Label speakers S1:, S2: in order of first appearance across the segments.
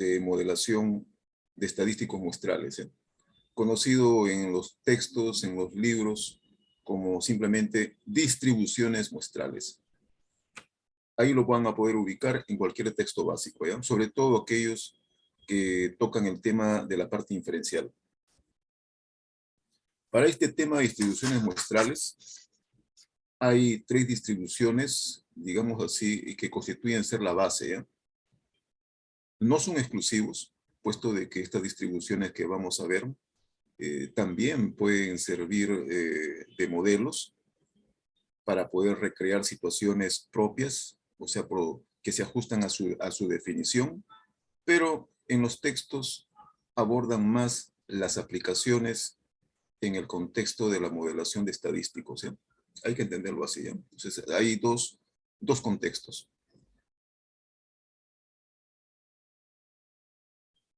S1: de modelación de estadísticos muestrales, conocido en los textos, en los libros, como simplemente distribuciones muestrales. Ahí lo van a poder ubicar en cualquier texto básico, ¿ya? Sobre todo aquellos que tocan el tema de la parte inferencial. Para este tema de distribuciones muestrales, hay 3 distribuciones, digamos así, que constituyen ser la base, ¿ya? No son exclusivos, puesto de que estas distribuciones que vamos a ver también pueden servir de modelos para poder recrear situaciones propias, o sea, que se ajustan a su definición, pero en los textos abordan más las aplicaciones en el contexto de la modelación de estadísticos, ¿sí? Hay que entenderlo así, ¿sí? Entonces, hay dos contextos.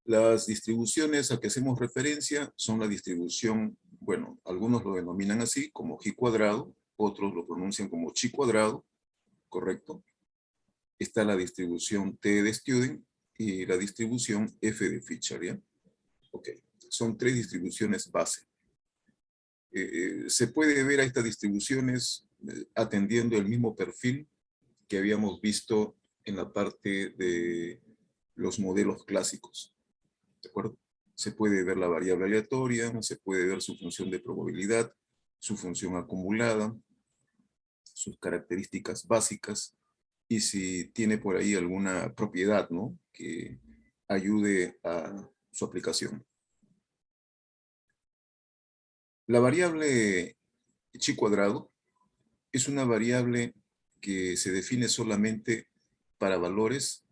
S1: Las distribuciones a que hacemos referencia son la distribución, bueno, algunos lo denominan así, como G cuadrado, otros lo pronuncian como chi cuadrado, ¿correcto? Está la distribución T de Student y la distribución F de Fisher, ¿ya? Ok, son 3 distribuciones base. Se puede ver a estas distribuciones atendiendo el mismo perfil que habíamos visto en la parte de los modelos clásicos, ¿de acuerdo? Se puede ver la variable aleatoria, se puede ver su función de probabilidad, su función acumulada, sus características básicas, y si tiene por ahí alguna propiedad, ¿no?, que ayude a su aplicación. La variable chi cuadrado es una variable que se define solamente para valores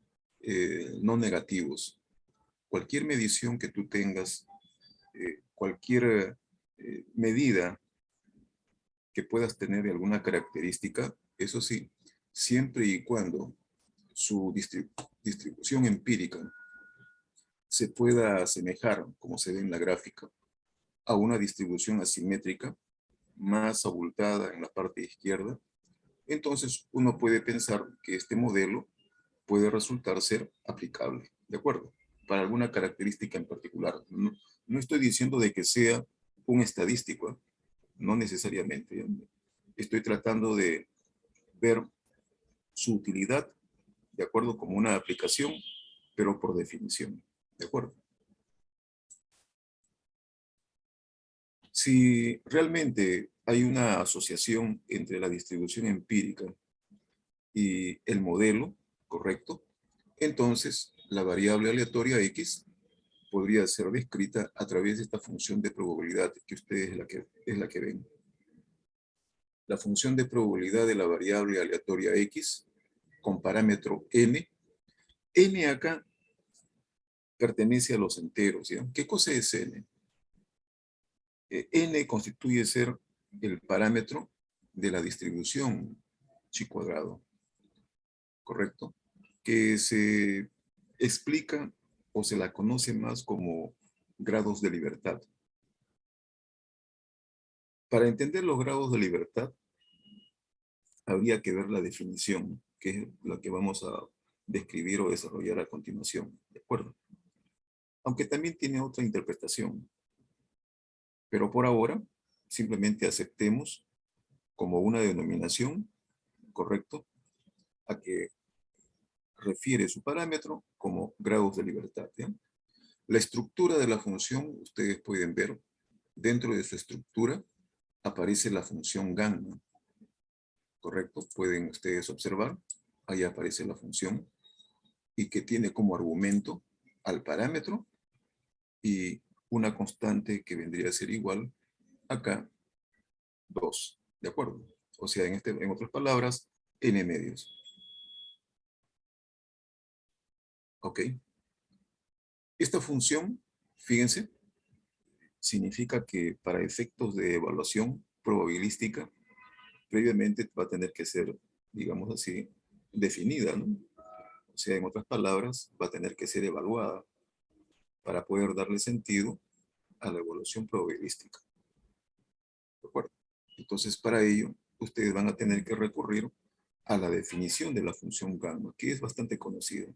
S1: no negativos. Cualquier medición que tú tengas, cualquier medida que puedas tener de alguna característica, eso sí, siempre y cuando su distribución empírica se pueda asemejar, como se ve en la gráfica, a una distribución asimétrica más abultada en la parte izquierda, entonces uno puede pensar que este modelo puede resultar ser aplicable, ¿de acuerdo? Para alguna característica en particular. No estoy diciendo de que sea un estadístico, ¿eh? No necesariamente. Estoy tratando de ver su utilidad, ¿de acuerdo? Como una aplicación, pero por definición, ¿de acuerdo? Si realmente hay una asociación entre la distribución empírica y el modelo, ¿correcto? Entonces, la variable aleatoria X podría ser descrita a través de esta función de probabilidad que ustedes es la que ven. La función de probabilidad de la variable aleatoria X con parámetro n. N acá pertenece a los enteros, ¿ya? ¿Qué cosa es n? N constituye ser el parámetro de la distribución chi cuadrado, ¿correcto? Que se explica o se la conoce más como grados de libertad. Para entender los grados de libertad, habría que ver la definición, que es la que vamos a describir o desarrollar a continuación, ¿de acuerdo? Aunque también tiene otra interpretación. Pero por ahora, simplemente aceptemos como una denominación, ¿correcto?, a que refiere su parámetro como grados de libertad, ¿ya? La estructura de la función, ustedes pueden ver, dentro de su estructura aparece la función gamma, ¿correcto? Pueden ustedes observar, ahí aparece la función, y que tiene como argumento al parámetro y una constante que vendría a ser igual acá, 2, ¿de acuerdo? O sea, en otras palabras, n medios. ¿Ok? Esta función, fíjense, significa que para efectos de evaluación probabilística, previamente va a tener que ser, digamos así, definida, ¿no? O sea, en otras palabras, va a tener que ser evaluada para poder darle sentido a la evaluación probabilística. ¿De acuerdo? Entonces, para ello, ustedes van a tener que recurrir a la definición de la función gamma, que es bastante conocida.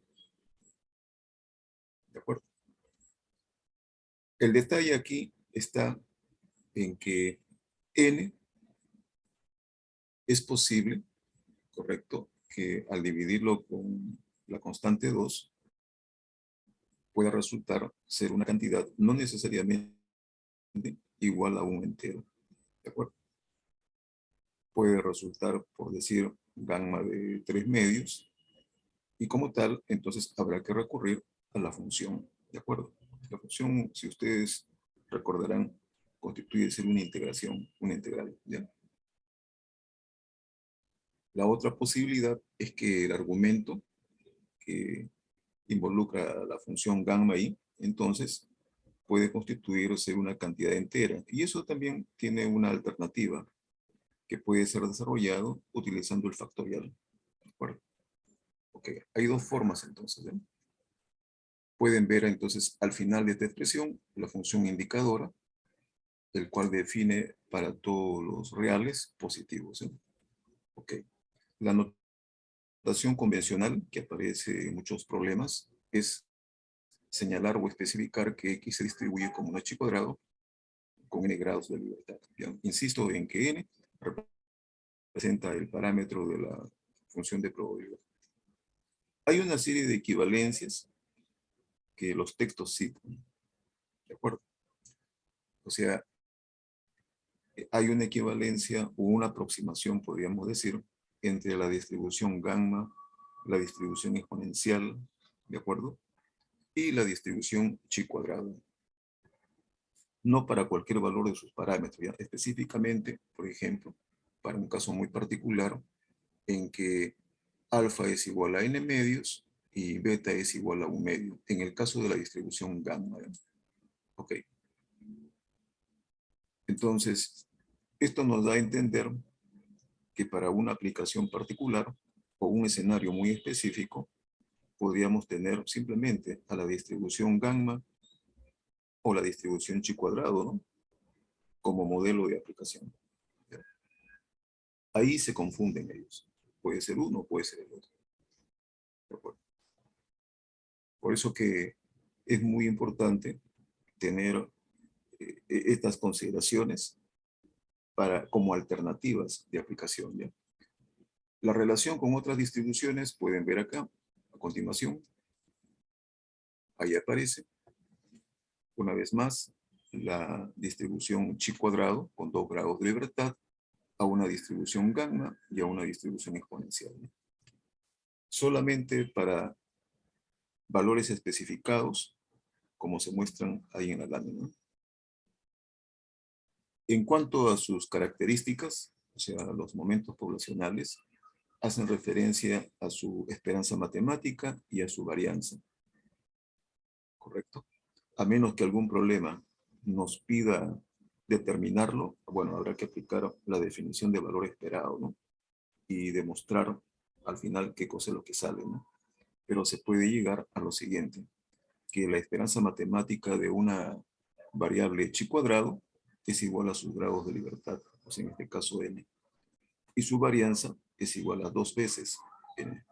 S1: El detalle aquí está en que n es posible, correcto, que al dividirlo con la constante 2 pueda resultar ser una cantidad no necesariamente igual a un entero. ¿De acuerdo? Puede resultar, por decir, gamma de 3 medios, y como tal, entonces habrá que recurrir a la función. ¿De acuerdo? La función, si ustedes recordarán, constituye ser una integración, una integral. ¿Ya? La otra posibilidad es que el argumento que involucra la función gamma i, entonces puede constituirse una cantidad entera. Y eso también tiene una alternativa que puede ser desarrollado utilizando el factorial. ¿De acuerdo? Ok, hay dos formas entonces. ¿Eh? Pueden ver entonces al final de esta expresión la función indicadora, el cual define para todos los reales positivos. ¿Eh? Ok, la notación convencional que aparece en muchos problemas es señalar o especificar que x se distribuye como un h cuadrado con n grados de libertad. Bien, insisto en que n representa el parámetro de la función de probabilidad. Hay una serie de equivalencias que los textos citan. ¿De acuerdo? O sea, hay una equivalencia o una aproximación, podríamos decir, entre la distribución gamma, la distribución exponencial, ¿de acuerdo? Y la distribución chi cuadrado. No para cualquier valor de sus parámetros, ¿ya? Específicamente, por ejemplo, para un caso muy particular, en que alfa es igual a n medios y beta es igual a un medio, en el caso de la distribución gamma. ¿Ya? Ok. Entonces, esto nos da a entender que para una aplicación particular o un escenario muy específico, podríamos tener simplemente a la distribución gamma o la distribución chi cuadrado, ¿no? Como modelo de aplicación. Ahí se confunden ellos. Puede ser uno, puede ser el otro. ¿De acuerdo? Por eso que es muy importante tener estas consideraciones como alternativas de aplicación. ¿Ya? La relación con otras distribuciones pueden ver acá, a continuación. Ahí aparece, una vez más, la distribución chi cuadrado con 2 grados de libertad a una distribución gamma y a una distribución exponencial. ¿No? Solamente para valores especificados, como se muestran ahí en la lámina. En cuanto a sus características, o sea, los momentos poblacionales, hacen referencia a su esperanza matemática y a su varianza. ¿Correcto? A menos que algún problema nos pida determinarlo, bueno, habrá que aplicar la definición de valor esperado, ¿no? Y demostrar al final qué cosa es lo que sale, ¿no? Pero se puede llegar a lo siguiente, que la esperanza matemática de una variable chi cuadrado es igual a sus grados de libertad, o sea, en este caso n, y su varianza es igual a 2 veces n.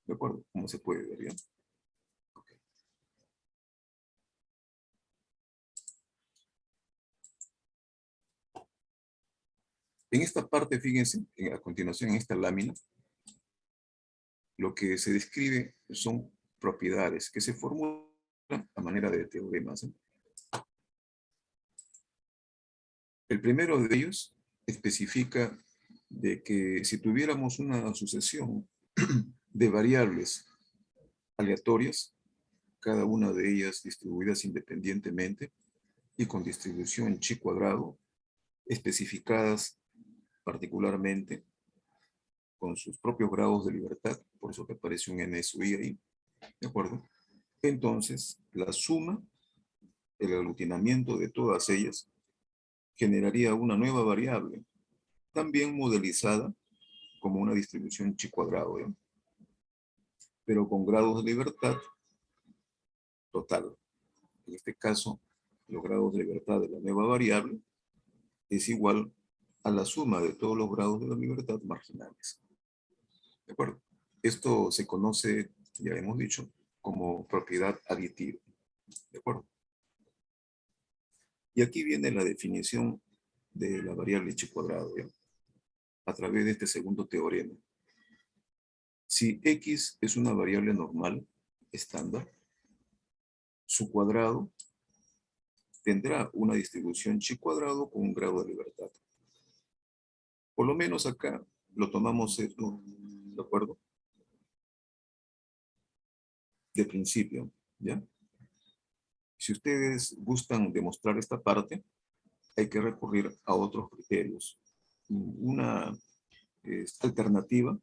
S1: ¿De acuerdo? ¿Cómo se puede ver? ¿Ya? Okay. En esta parte, fíjense, a continuación en esta lámina, lo que se describe son propiedades que se formulan a manera de teoremas. ¿Eh? El primero de ellos especifica de que si tuviéramos una sucesión de variables aleatorias, cada una de ellas distribuidas independientemente y con distribución chi cuadrado, especificadas particularmente con sus propios grados de libertad, por eso que aparece un n sub i ahí, ¿de acuerdo? Entonces, la suma, el aglutinamiento de todas ellas, generaría una nueva variable, también modelizada como una distribución chi cuadrado, ¿eh? Pero con grados de libertad total. En este caso, los grados de libertad de la nueva variable es igual a la suma de todos los grados de la libertad marginales. ¿De acuerdo? Esto se conoce, ya hemos dicho, como propiedad aditiva. ¿De acuerdo? Y aquí viene la definición de la variable chi cuadrado, ¿ya? A través de este segundo teorema. Si x es una variable normal, estándar, su cuadrado tendrá una distribución chi cuadrado con un grado de libertad. Por lo menos acá lo tomamos esto, ¿de acuerdo? De principio, ¿ya? Si ustedes gustan demostrar esta parte, hay que recurrir a otros criterios. Una alternativa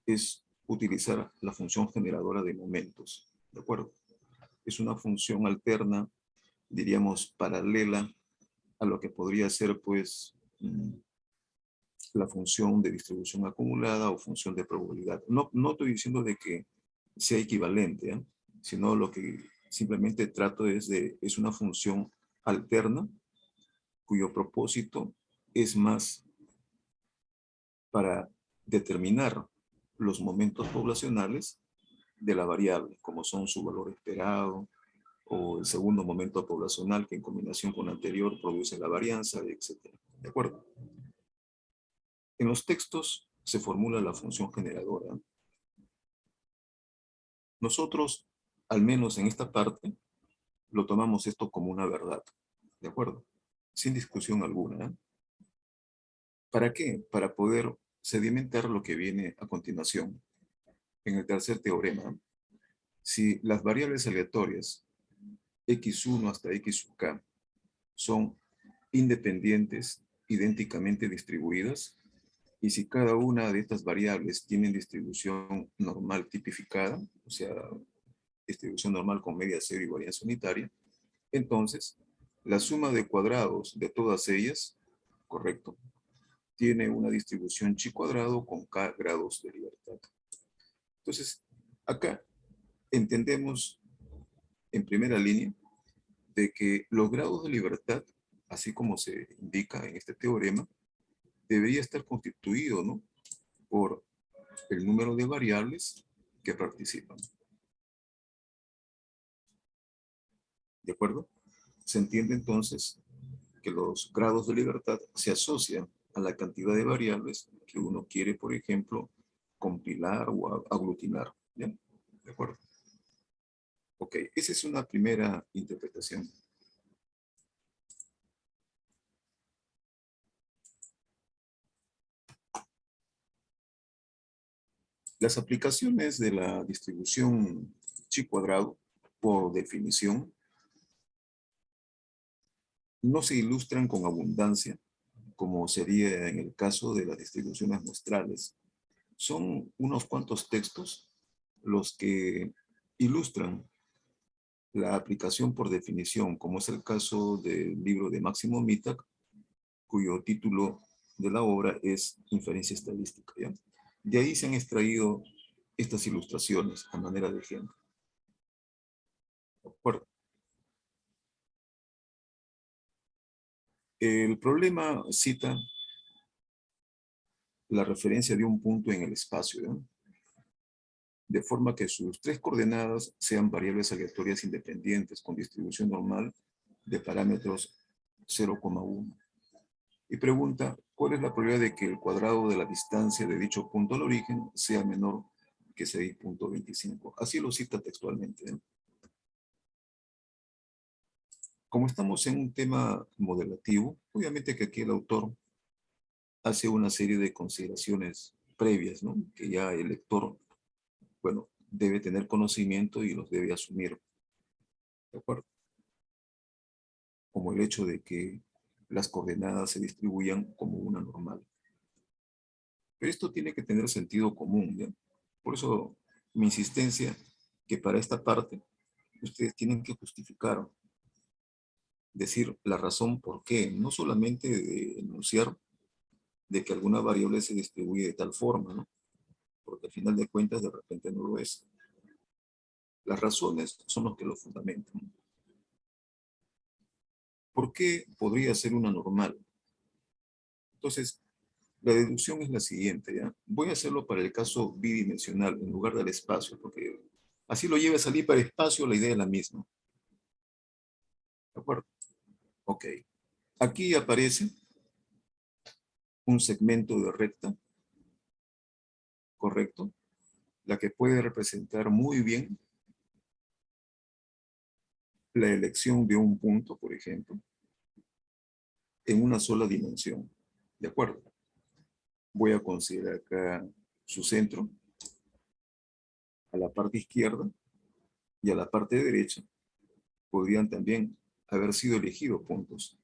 S1: es utilizar la función generadora de momentos, ¿de acuerdo? Es una función alterna, diríamos, paralela a lo que podría ser, pues, la función de distribución acumulada o función de probabilidad. No estoy diciendo de que sea equivalente, ¿eh? Sino lo que simplemente trato es una función alterna cuyo propósito es más para determinar los momentos poblacionales de la variable, como son su valor esperado o el segundo momento poblacional que en combinación con el anterior produce la varianza, etc. ¿De acuerdo? En los textos se formula la función generadora. Nosotros, al menos en esta parte, lo tomamos esto como una verdad. ¿De acuerdo? Sin discusión alguna. ¿Eh? ¿Para qué? Para poder sedimentar lo que viene a continuación. En el tercer teorema, si las variables aleatorias x1 hasta x sub k son independientes, idénticamente distribuidas, y si cada una de estas variables tiene distribución normal tipificada, o sea, distribución normal con media cero y varianza unitaria, entonces la suma de cuadrados de todas ellas, correcto, tiene una distribución chi cuadrado con k grados de libertad. Entonces, acá entendemos en primera línea de que los grados de libertad, así como se indica en este teorema, debería estar constituido, ¿no?, por el número de variables que participan. ¿De acuerdo? Se entiende entonces que los grados de libertad se asocian a la cantidad de variables que uno quiere, por ejemplo, compilar o aglutinar. ¿Bien? ¿De acuerdo? Ok, esa es una primera interpretación. Las aplicaciones de la distribución chi cuadrado, por definición, no se ilustran con abundancia, como sería en el caso de las distribuciones muestrales. Son unos cuantos textos los que ilustran la aplicación por definición, como es el caso del libro de Máximo Mittag, cuyo título de la obra es Inferencia Estadística, ¿ya? De ahí se han extraído estas ilustraciones a manera de ejemplo. ¿De acuerdo? El problema cita la referencia de un punto en el espacio, ¿ya?, de forma que sus tres coordenadas sean variables aleatorias independientes con distribución normal de parámetros 0,1. Y pregunta, ¿cuál es la probabilidad de que el cuadrado de la distancia de dicho punto al origen sea menor que 6.25? Así lo cita textualmente, ¿eh? Como estamos en un tema modelativo, obviamente que aquí el autor hace una serie de consideraciones previas, ¿no?, que ya el lector, bueno, debe tener conocimiento y los debe asumir, ¿de acuerdo? Como el hecho de que las coordenadas se distribuyan como una normal. Pero esto tiene que tener sentido común, ¿ya? Por eso mi insistencia que para esta parte ustedes tienen que justificar, decir la razón por qué, no solamente de enunciar de que alguna variable se distribuye de tal forma, ¿no? Porque al final de cuentas de repente no lo es. Las razones son los que lo fundamentan. ¿Por qué podría ser una normal? Entonces, la deducción es la siguiente, ¿ya? Voy a hacerlo para el caso bidimensional en lugar del espacio, porque así lo lleve a salir para espacio, la idea es la misma. ¿De acuerdo? Ok. Aquí aparece un segmento de recta, correcto, la que puede representar muy bien la elección de un punto, por ejemplo, en una sola dimensión. ¿De acuerdo? Voy a considerar acá su centro, a la parte izquierda y a la parte derecha podrían también haber sido elegidos puntos.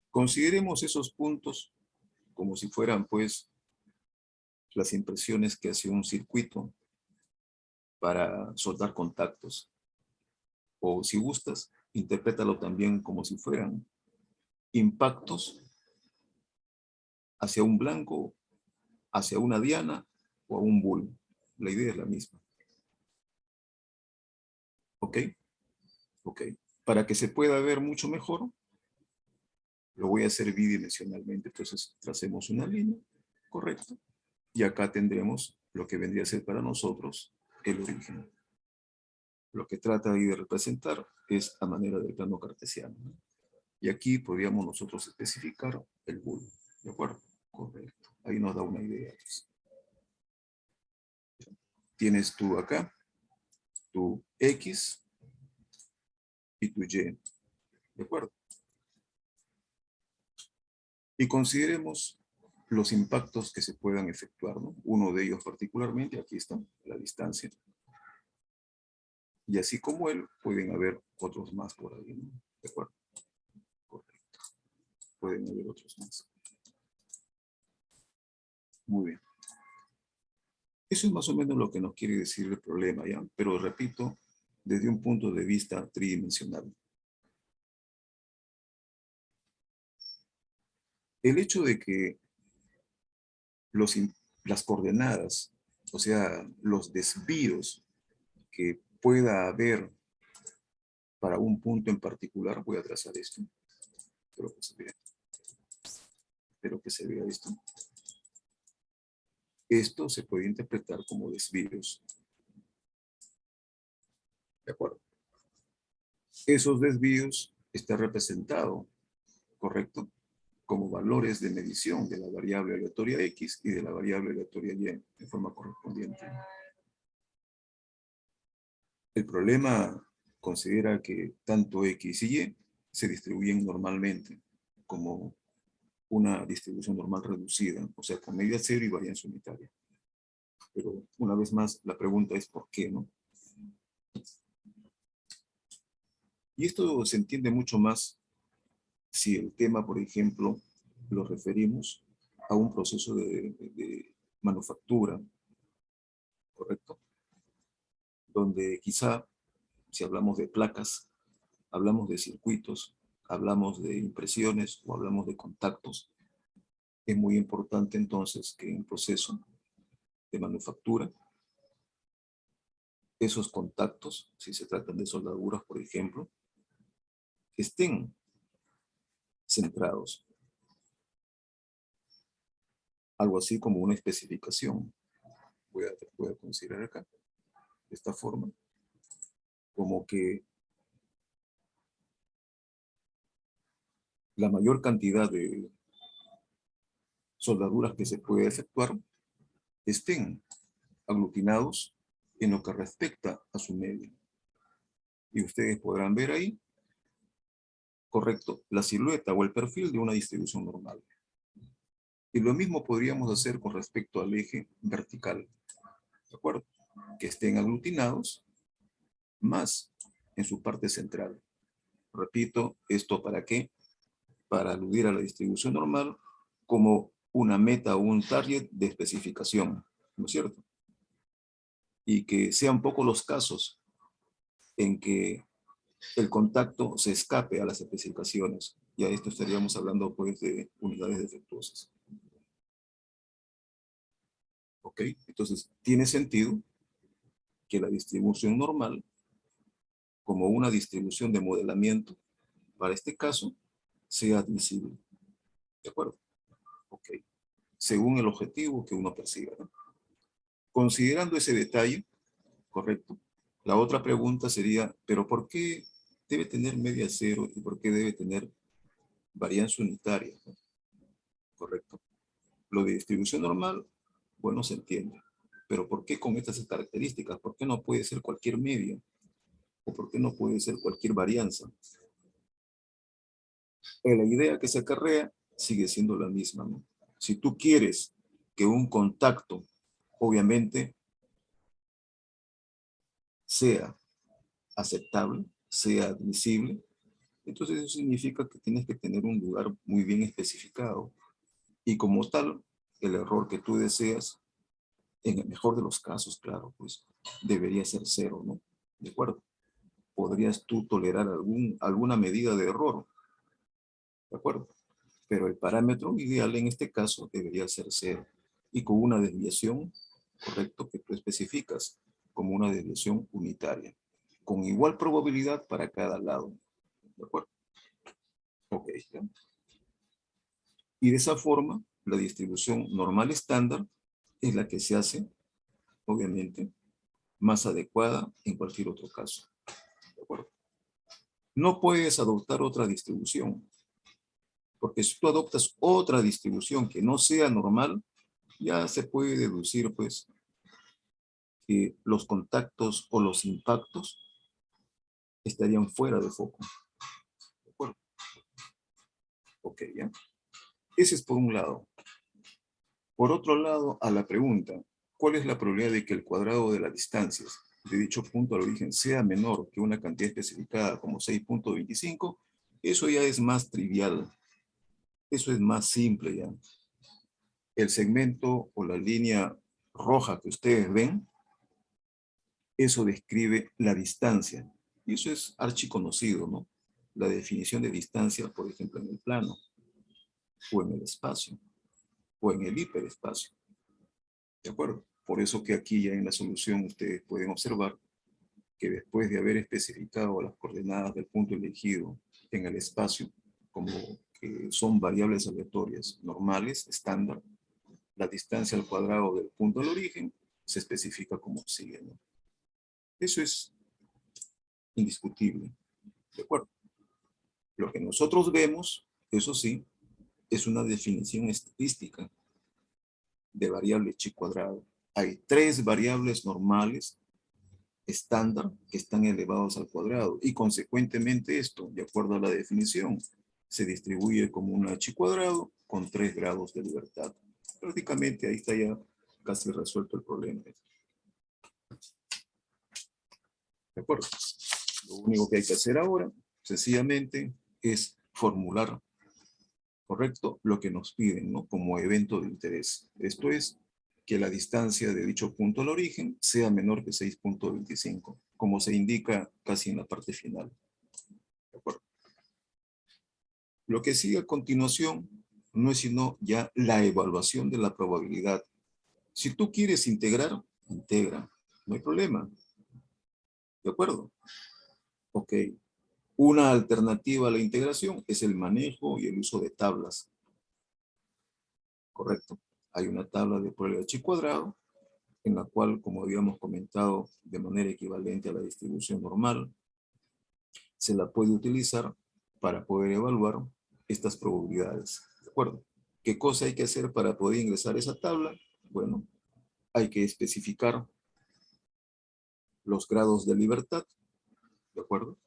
S1: Consideremos esos puntos como si fueran, pues, las impresiones que hace un circuito para soldar contactos. O si gustas, interprétalo también como si fueran impactos hacia un blanco, hacia una diana o a un bull. La idea es la misma. ¿Ok? Ok. Para que se pueda ver mucho mejor, lo voy a hacer bidimensionalmente. Entonces, tracemos una línea, correcto. Y acá tendremos lo que vendría a ser para nosotros el origen. Lo que trata ahí de representar es a manera del plano cartesiano, ¿no? Y aquí podríamos nosotros especificar el bull. ¿De acuerdo? Correcto. Ahí nos da una idea. Tienes tú acá tu X y tu Y. ¿De acuerdo? Y consideremos los impactos que se puedan efectuar, ¿no? Uno de ellos particularmente, aquí está, la distancia. Y así como él, pueden haber otros más por ahí, ¿no? ¿De acuerdo? Correcto. Pueden haber otros más. Muy bien. Eso es más o menos lo que nos quiere decir el problema, ¿ya? Pero repito, desde un punto de vista tridimensional. El hecho de que los, las coordenadas, o sea, los desvíos que pueda haber para un punto en particular, voy a trazar esto, espero que se vea, espero que se vea esto. Esto se puede interpretar como desvíos. ¿De acuerdo? Esos desvíos están representados, ¿correcto? Como valores de medición de la variable aleatoria X y de la variable aleatoria Y en forma correspondiente. El problema considera que tanto X y Y se distribuyen normalmente como una distribución normal reducida, o sea, con media cero y varianza unitaria. Pero una vez más, la pregunta es ¿por qué, no? Y esto se entiende mucho más si el tema, por ejemplo, lo referimos a un proceso de manufactura, ¿correcto? Donde quizá, si hablamos de placas, hablamos de circuitos, hablamos de impresiones o hablamos de contactos, es muy importante entonces que en un proceso de manufactura, esos contactos, si se tratan de soldaduras, por ejemplo, estén centrados. Algo así como una especificación. Voy a considerar acá, de esta forma, como que la mayor cantidad de soldaduras que se puede efectuar estén aglutinados en lo que respecta a su medio. Y ustedes podrán ver ahí, correcto, la silueta o el perfil de una distribución normal. Y lo mismo podríamos hacer con respecto al eje vertical, ¿de acuerdo? Que estén aglutinados más en su parte central. Repito, ¿esto para qué? Para aludir a la distribución normal como una meta o un target de especificación, ¿no es cierto? Y que sean pocos los casos en que el contacto se escape a las especificaciones. Y a esto estaríamos hablando pues de unidades defectuosas. ¿Ok? Entonces, tiene sentido que la distribución normal, como una distribución de modelamiento, para este caso, sea admisible. ¿De acuerdo? Ok. Según el objetivo que uno persiga, ¿no? Considerando ese detalle, correcto, La otra pregunta sería, ¿pero por qué debe tener media cero y por qué debe tener varianza unitaria? ¿No? ¿Correcto? Lo de distribución normal, bueno, se entiende. Pero ¿por qué con estas características? ¿Por qué no puede ser cualquier medio? ¿O por qué no puede ser cualquier varianza? La idea que se acarrea sigue siendo la misma, ¿no? Si tú quieres que un contacto, obviamente, sea aceptable, sea admisible, entonces eso significa que tienes que tener un lugar muy bien especificado. Y como tal, el error que tú deseas, en el mejor de los casos, claro, pues debería ser cero, ¿no? ¿De acuerdo? Podrías tú tolerar alguna medida de error, ¿de acuerdo? Pero el parámetro ideal en este caso debería ser cero. Y con una desviación, correcto, que tú especificas como una desviación unitaria, con igual probabilidad para cada lado. ¿De acuerdo? Ok. ¿Ya? Y de esa forma, la distribución normal estándar es la que se hace, obviamente, más adecuada en cualquier otro caso. ¿De acuerdo? No puedes adoptar otra distribución, porque si tú adoptas otra distribución que no sea normal, ya se puede deducir, pues, que los contactos o los impactos estarían fuera de foco. ¿De acuerdo? Ok, ¿ya? Ese es por un lado. Por otro lado, a la pregunta, ¿cuál es la probabilidad de que el cuadrado de las distancias de dicho punto al origen sea menor que una cantidad especificada como 6.25? Eso ya es más trivial. Eso es más simple ya. El segmento o la línea roja que ustedes ven, eso describe la distancia. Y eso es archiconocido, ¿no? La definición de distancia, por ejemplo, en el plano, o en el espacio, o en el hiperespacio. ¿De acuerdo? Por eso que aquí ya en la solución ustedes pueden observar que después de haber especificado las coordenadas del punto elegido en el espacio, como que son variables aleatorias normales, estándar, la distancia al cuadrado del punto al origen se especifica como sigue, ¿no? Eso es indiscutible, ¿de acuerdo? Lo que nosotros vemos, eso sí, es una definición estadística de variable chi cuadrado. Hay tres variables normales estándar que están elevados al cuadrado y consecuentemente esto, de acuerdo a la definición, se distribuye como un h cuadrado con 3 grados de libertad. Prácticamente ahí está ya casi resuelto el problema. ¿De acuerdo? Lo único que hay que hacer ahora, sencillamente, es formular, ¿correcto?, lo que nos piden, ¿no?, como evento de interés. Esto es que la distancia de dicho punto al origen sea menor que 6.25, como se indica casi en la parte final. ¿De acuerdo? Lo que sigue a continuación no es sino ya la evaluación de la probabilidad. Si tú quieres integrar, integra. No hay problema. ¿De acuerdo? Ok. Una alternativa a la integración es el manejo y el uso de tablas. Correcto. Hay una tabla de probabilidad chi cuadrado, en la cual, como habíamos comentado, de manera equivalente a la distribución normal, se la puede utilizar para poder evaluar estas probabilidades. ¿De acuerdo? ¿Qué cosa hay que hacer para poder ingresar a esa tabla? Bueno, hay que especificar los grados de libertad. ¿De acuerdo?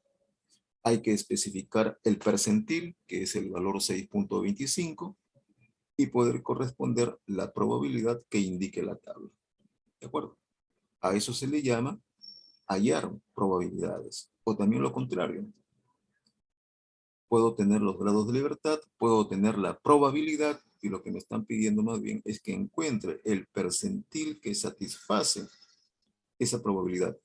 S1: Hay que especificar el percentil, que es el valor 6.25, y poder corresponder la probabilidad que indique la tabla. ¿De acuerdo? A eso se le llama hallar probabilidades. O también lo contrario. Puedo tener los grados de libertad, puedo tener la probabilidad, y lo que me están pidiendo más bien es que encuentre el percentil que satisface esa probabilidad.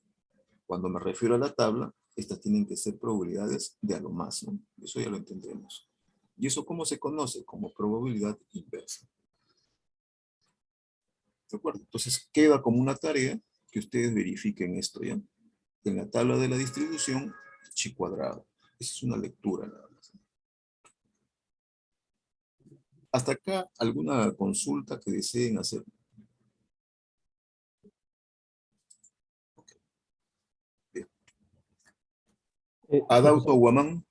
S1: Cuando me refiero a la tabla, estas tienen que ser probabilidades de a lo más, ¿no? Eso ya lo entendemos. ¿Y eso cómo se conoce? Como probabilidad inversa. ¿De acuerdo? Entonces queda como una tarea que ustedes verifiquen esto, ¿ya? En la tabla de la distribución, chi cuadrado. Esa es una lectura nada más. Hasta acá, ¿alguna consulta que deseen hacer? Adauto
S2: Profesor,
S1: Guamán.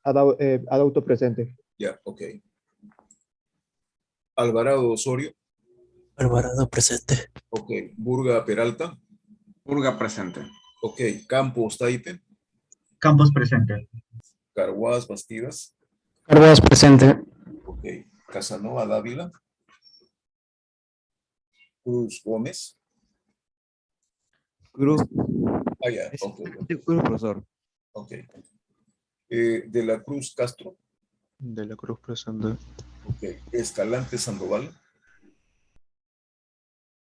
S2: adauto presente.
S1: Ya, ok. Alvarado Osorio.
S3: Alvarado presente.
S1: Ok. Burga Peralta.
S4: Burga presente.
S1: Ok. Campos Taipe.
S5: Campos presente.
S1: Carguas Bastidas.
S6: Carboas presente.
S1: Ok. Casanova Dávila. Cruz Gómez.
S7: Cruz.
S1: Ah, ya, ok.
S7: Cruz, profesor.
S1: Ok. De la Cruz Castro.
S3: De la Cruz presente.
S1: Ok. Escalante Sandoval.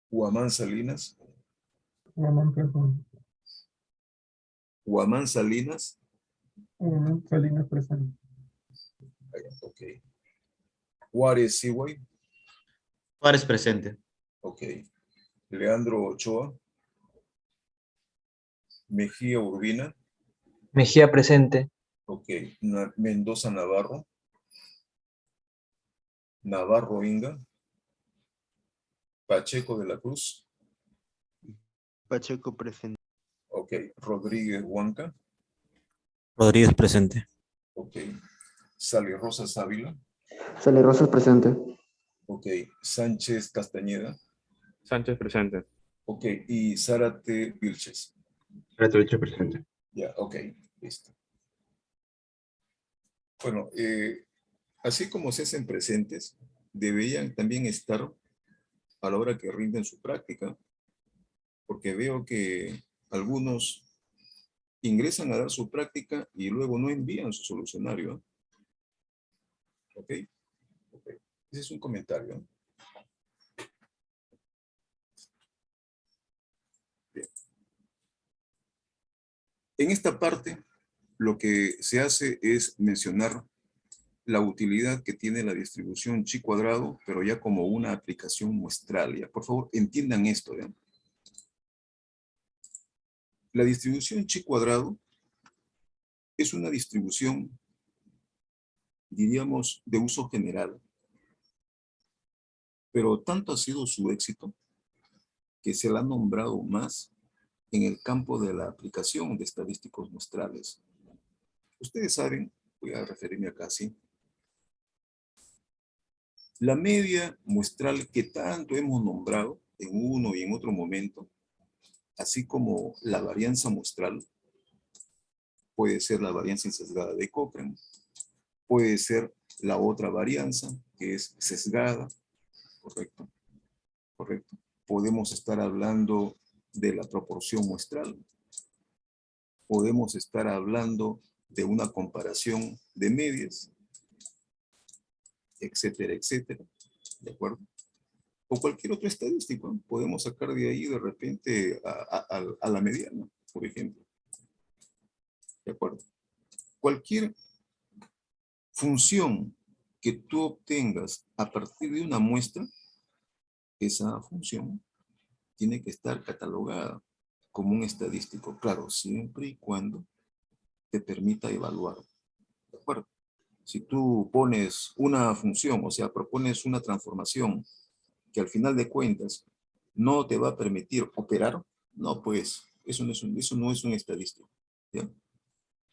S1: Guamán Salinas.
S5: Guamán presente.
S1: Guamán Salinas.
S5: Guamán Salinas presente.
S1: Ah, ya, ok. Juárez Seaway.
S8: Juárez presente.
S1: Ok. Leandro Ochoa. Mejía Urbina.
S6: Mejía presente.
S1: Ok. Mendoza Navarro. Navarro Inga. Pacheco de la Cruz.
S7: Pacheco presente.
S1: Ok. Rodríguez Huanca.
S3: Rodríguez presente.
S1: Ok. Sally Rosas Ávila.
S6: Sale Rosas presente.
S1: Ok. Sánchez Castañeda.
S9: Sánchez presente.
S1: Ok. Y Zárate Vilches.
S4: Retrovicho presente.
S1: Ya, ok. Listo. Bueno, así como se hacen presentes, deberían también estar a la hora que rinden su práctica, porque veo que algunos ingresan a dar su práctica y luego no envían su solucionario. ¿Ok? Ok. Ese es un comentario. Bien. En esta parte, lo que se hace es mencionar la utilidad que tiene la distribución chi cuadrado, pero ya como una aplicación muestral. ¿Ya? Por favor, entiendan esto. ¿Ya? La distribución chi cuadrado es una distribución, diríamos, de uso general. Pero tanto ha sido su éxito que se la ha nombrado más en el campo de la aplicación de estadísticos muestrales. Ustedes saben, voy a referirme acá así, la media muestral que tanto hemos nombrado en uno y en otro momento, así como la varianza muestral, puede ser la varianza sesgada de Cochrane, puede ser la otra varianza, que es sesgada, ¿correcto? Correcto. Podemos estar hablando de la proporción muestral, podemos estar hablando de una comparación de medias, etcétera, etcétera, ¿de acuerdo? O cualquier otro estadístico, ¿no? Podemos sacar de ahí de repente a la mediana, por ejemplo, ¿de acuerdo? Cualquier función que tú obtengas a partir de una muestra, esa función tiene que estar catalogada como un estadístico, claro, siempre y cuando te permita evaluar, ¿de acuerdo? Si tú pones una función, o sea, propones una transformación que al final de cuentas no te va a permitir operar, no, pues, eso no es un estadístico, ¿ya?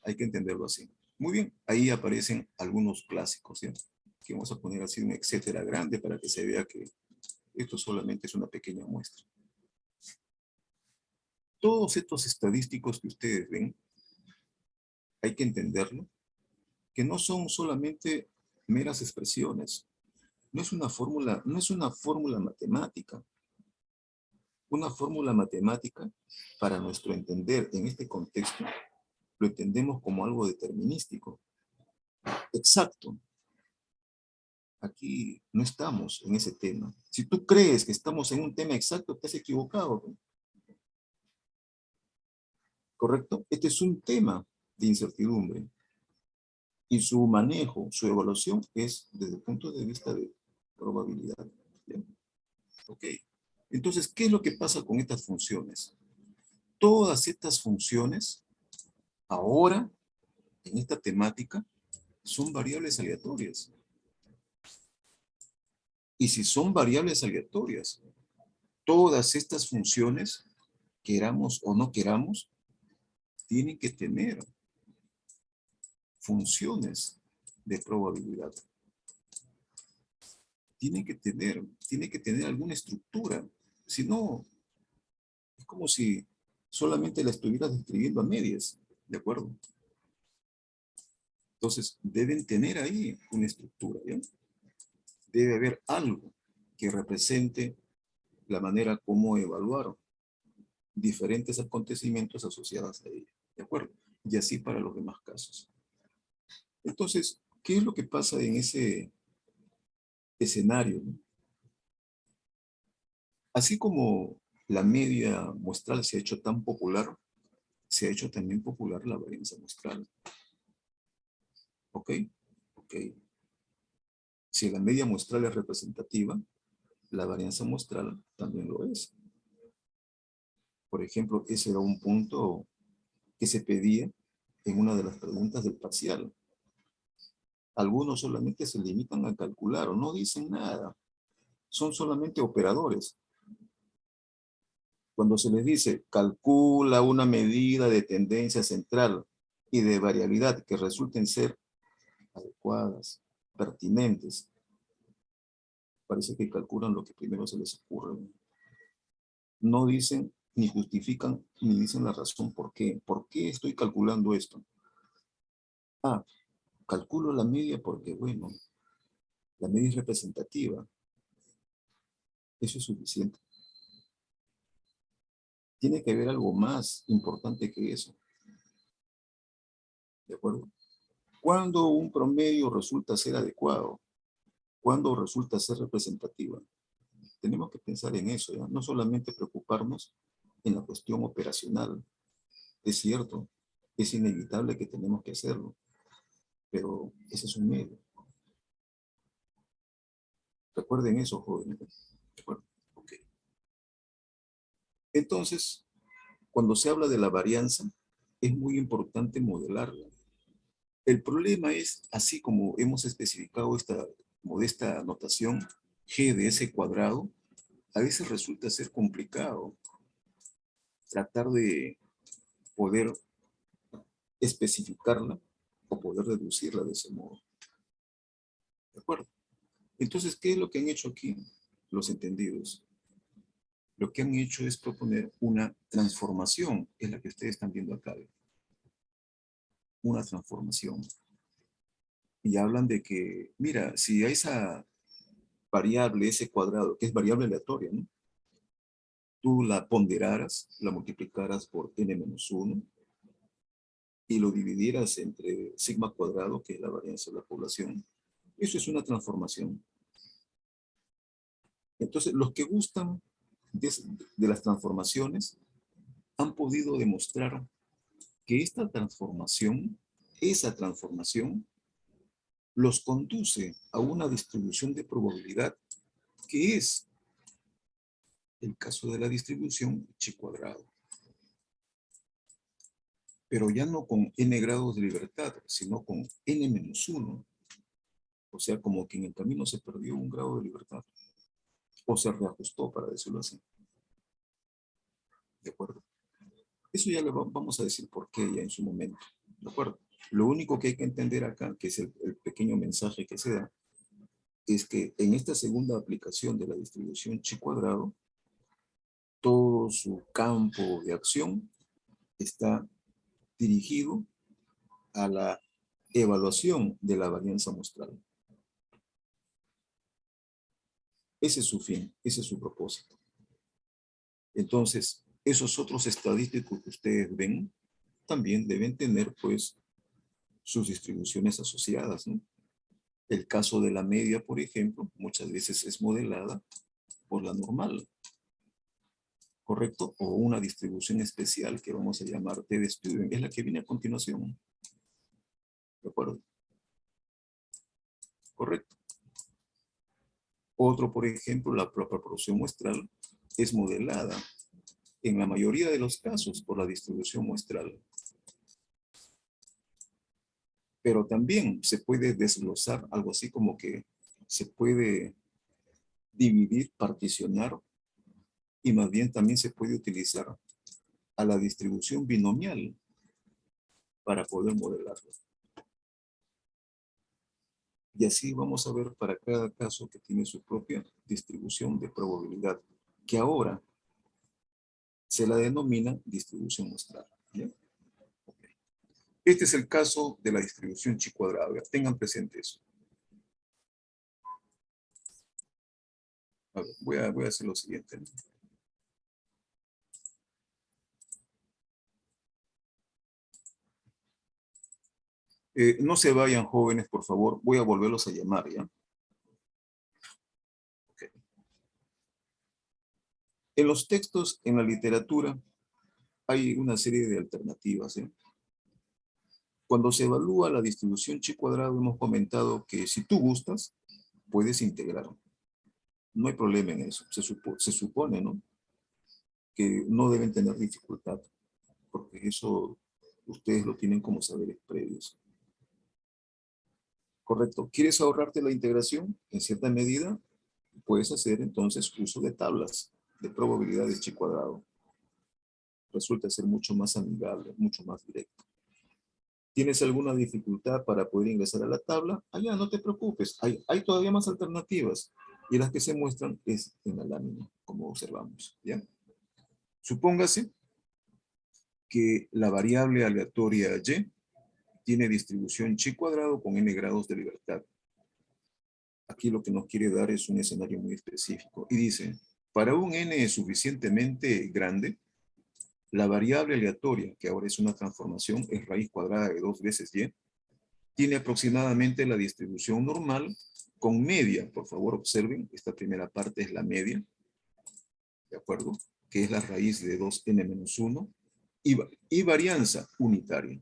S1: Hay que entenderlo así. Muy bien, ahí aparecen algunos clásicos, ¿ya? Que vamos a poner así un etcétera grande para que se vea que esto solamente es una pequeña muestra. Todos estos estadísticos que ustedes ven, hay que entenderlo, que no son solamente meras expresiones. No es una fórmula matemática. Una fórmula matemática, para nuestro entender en este contexto, lo entendemos como algo determinístico, exacto. Aquí no estamos en ese tema. Si tú crees que estamos en un tema exacto, te has equivocado. ¿Correcto? Este es un tema de incertidumbre. Y su manejo, su evaluación es desde el punto de vista de probabilidad. ¿Bien? Ok. Entonces, ¿qué es lo que pasa con estas funciones? Todas estas funciones, ahora, en esta temática, son variables aleatorias. Y si son variables aleatorias, todas estas funciones, queramos o no queramos, tienen que tener funciones de probabilidad. Tiene que tener alguna estructura. Si no, es como si solamente la estuvieras describiendo a medias, ¿de acuerdo? Entonces, deben tener ahí una estructura, ¿ya? Debe haber algo que represente la manera como evaluar diferentes acontecimientos asociados a ella, ¿de acuerdo? Y así para los demás casos. Entonces, ¿qué es lo que pasa en ese escenario, ¿no? Así como la media muestral se ha hecho tan popular, se ha hecho también popular la varianza muestral. ¿Ok? Ok. Si la media muestral es representativa, la varianza muestral también lo es. Por ejemplo, ese era un punto que se pedía en una de las preguntas del parcial. Algunos solamente se limitan a calcular o no dicen nada. Son solamente operadores. Cuando se les dice, calcula una medida de tendencia central y de variabilidad que resulten ser adecuadas, pertinentes, parece que calculan lo que primero se les ocurre. No dicen, ni justifican, ni dicen la razón por qué. ¿Por qué estoy calculando esto? Ah, calculo la media porque, bueno, la media es representativa. Eso es suficiente. Tiene que haber algo más importante que eso. ¿De acuerdo? ¿Cuándo un promedio resulta ser adecuado? ¿Cuándo resulta ser representativa? Tenemos que pensar en eso, ¿ya? No solamente preocuparnos en la cuestión operacional. Es cierto, es inevitable que tenemos que hacerlo, pero ese es un medio. Recuerden eso, jóvenes. ¿De acuerdo? Ok. Entonces, cuando se habla de la varianza, es muy importante modelarla. El problema es, así como hemos especificado esta modesta notación, G de S cuadrado, a veces resulta ser complicado tratar de poder especificarla o poder reducirla de ese modo. ¿De acuerdo? Entonces, ¿qué es lo que han hecho aquí los entendidos? Lo que han hecho es proponer una transformación, es la que ustedes están viendo acá. Una transformación. Y hablan de que, mira, si a esa variable, ese cuadrado, que es variable aleatoria, ¿no? Tú la ponderaras, la multiplicaras por n-1 y lo dividieras entre sigma cuadrado, que es la varianza de la población. Eso es una transformación. Entonces, los que gustan de las transformaciones han podido demostrar que esta transformación, esa transformación, los conduce a una distribución de probabilidad que es el caso de la distribución chi cuadrado. Pero ya no con n grados de libertad, sino con n-1. O sea, como que en el camino se perdió un grado de libertad. O se reajustó, para decirlo así. ¿De acuerdo? Eso ya le vamos a decir por qué ya en su momento. ¿De acuerdo? Lo único que hay que entender acá, que es el pequeño mensaje que se da, es que en esta segunda aplicación de la distribución chi cuadrado, todo su campo de acción está dirigido a la evaluación de la varianza muestral. Ese es su fin, ese es su propósito. Entonces, esos otros estadísticos que ustedes ven, también deben tener, pues, sus distribuciones asociadas, ¿no? El caso de la media, por ejemplo, muchas veces es modelada por la normal, ¿correcto? O una distribución especial que vamos a llamar T de Student, es la que viene a continuación. ¿De acuerdo? Correcto. Otro, por ejemplo, la proporción muestral es modelada en la mayoría de los casos por la distribución muestral. Pero también se puede desglosar algo así como que se puede dividir, particionar, y más bien también se puede utilizar a la distribución binomial para poder modelarlo. Y así vamos a ver para cada caso que tiene su propia distribución de probabilidad, que ahora se la denomina distribución muestral. ¿Ya? Ok. Este es el caso de la distribución chi cuadrado. Tengan presente eso. A ver, voy a hacer lo siguiente. No se vayan, jóvenes, por favor. Voy a volverlos a llamar, ¿ya? Okay. En los textos, en la literatura, hay una serie de alternativas, ¿eh? Cuando se evalúa la distribución chi cuadrado, hemos comentado que si tú gustas, puedes integrar. No hay problema en eso. Se supone, ¿no? Que no deben tener dificultad, porque eso ustedes lo tienen como saberes previos. Correcto. ¿Quieres ahorrarte la integración? En cierta medida, puedes hacer entonces uso de tablas de probabilidades chi cuadrado. Resulta ser mucho más amigable, mucho más directo. ¿Tienes alguna dificultad para poder ingresar a la tabla? Allá, no te preocupes. Hay todavía más alternativas. Y las que se muestran es en la lámina, como observamos. ¿Ya? Supóngase que la variable aleatoria y tiene distribución chi cuadrado con n grados de libertad. Aquí lo que nos quiere dar es un escenario muy específico. Y dice, para un n suficientemente grande, la variable aleatoria, que ahora es una transformación, es raíz cuadrada de 2 veces y, tiene aproximadamente la distribución normal con media. Por favor, observen, esta primera parte es la media, ¿de acuerdo? Que es la raíz de 2n-1, y varianza unitaria.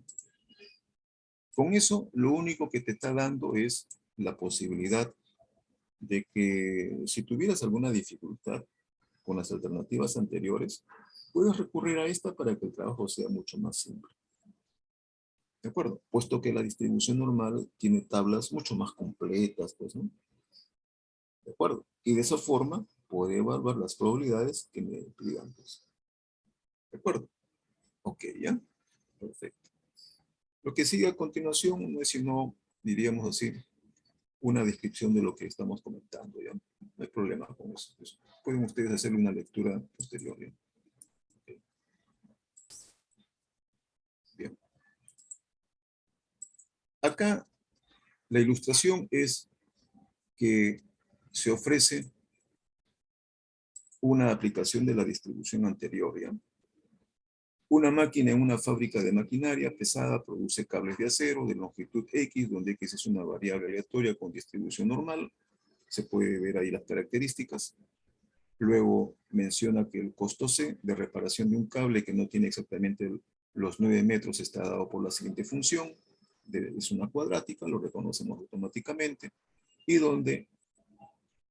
S1: Con eso, lo único que te está dando es la posibilidad de que si tuvieras alguna dificultad con las alternativas anteriores, puedes recurrir a esta para que el trabajo sea mucho más simple. ¿De acuerdo? Puesto que la distribución normal tiene tablas mucho más completas, pues, ¿no? ¿De acuerdo? Y de esa forma, puede evaluar las probabilidades que me pidan, pues. ¿De acuerdo? Ok, ¿ya? Perfecto. Lo que sigue a continuación no es sino, diríamos así, una descripción de lo que estamos comentando, ¿ya? No hay problema con eso. Pues, pueden ustedes hacerle una lectura posterior, ¿ya? Okay. Bien. Acá, la ilustración es que se ofrece una aplicación de la distribución anterior, ¿ya? Una máquina en una fábrica de maquinaria pesada produce cables de acero de longitud X, donde X es una variable aleatoria con distribución normal. Se puede ver ahí las características. Luego menciona que el costo C de reparación de un cable que no tiene exactamente los 9 metros está dado por la siguiente función. Es una cuadrática, lo reconocemos automáticamente. Y donde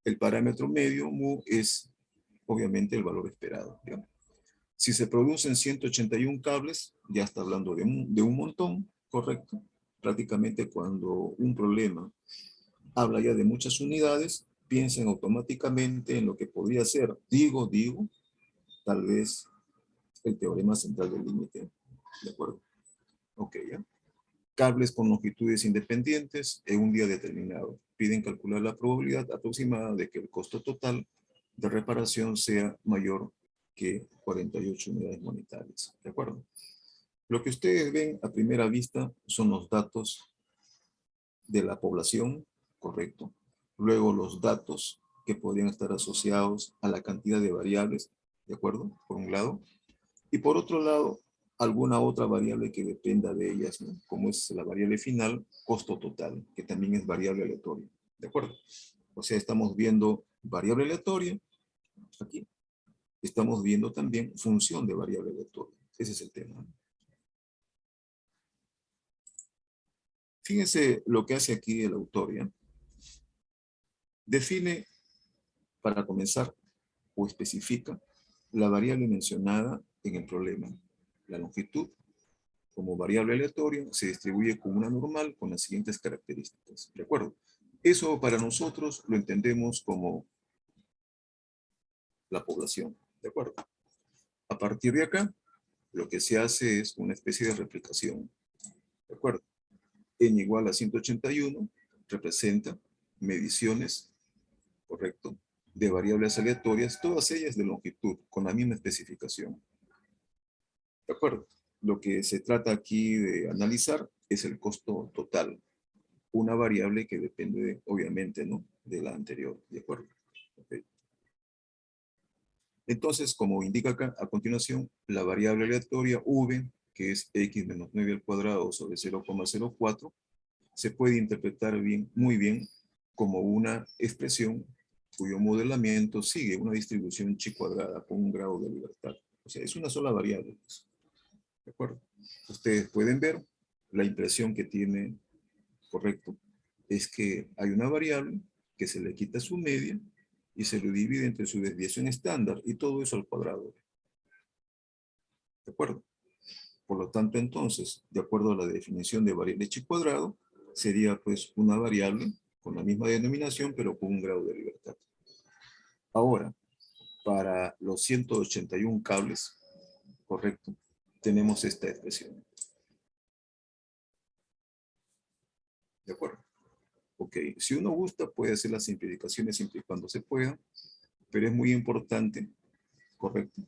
S1: el parámetro medio, mu, es obviamente el valor esperado, ¿ya? Si se producen 181 cables, ya está hablando de un montón, ¿correcto? Prácticamente cuando un problema habla ya de muchas unidades, piensen automáticamente en lo que podría ser, digo, tal vez el teorema central del límite. ¿De acuerdo? Ok, ¿ya? Cables con longitudes independientes en un día determinado. Piden calcular la probabilidad aproximada de que el costo total de reparación sea mayor que 48 unidades monetarias. ¿De acuerdo? Lo que ustedes ven a primera vista son los datos de la población, correcto. Luego los datos que podrían estar asociados a la cantidad de variables, ¿de acuerdo? Por un lado. Y por otro lado, alguna otra variable que dependa de ellas, ¿no? Como es la variable final, costo total, que también es variable aleatoria. ¿De acuerdo? O sea, estamos viendo variable aleatoria, aquí. Estamos viendo también función de variable aleatoria. Ese es el tema. Fíjense lo que hace aquí el autor, ¿ya? Define, para comenzar, o especifica la variable mencionada en el problema. La longitud, como variable aleatoria, se distribuye con una normal con las siguientes características. ¿De acuerdo? Eso para nosotros lo entendemos como la población. ¿De acuerdo? A partir de acá, lo que se hace es una especie de replicación. ¿De acuerdo? N igual a 181, representa mediciones, correcto, de variables aleatorias, todas ellas de longitud, con la misma especificación. ¿De acuerdo? Lo que se trata aquí de analizar es el costo total, una variable que depende, obviamente, ¿no?, de la anterior. ¿De acuerdo? Okay. Entonces, como indica acá, a continuación, la variable aleatoria v, que es x menos 9 al cuadrado sobre 0,04, se puede interpretar muy bien como una expresión cuyo modelamiento sigue una distribución chi cuadrada con un grado de libertad. O sea, es una sola variable. ¿De acuerdo? Ustedes pueden ver la impresión que tiene, correcto, es que hay una variable que se le quita su media y se lo divide entre su desviación estándar y todo eso al cuadrado. ¿De acuerdo? Por lo tanto, entonces, de acuerdo a la definición de variable chi cuadrado, sería pues una variable con la misma denominación, pero con un grado de libertad. Ahora, para los 181 cables, correcto, tenemos esta expresión. ¿De acuerdo? Ok, si uno gusta, puede hacer las simplificaciones siempre y cuando se pueda, pero es muy importante, correcto,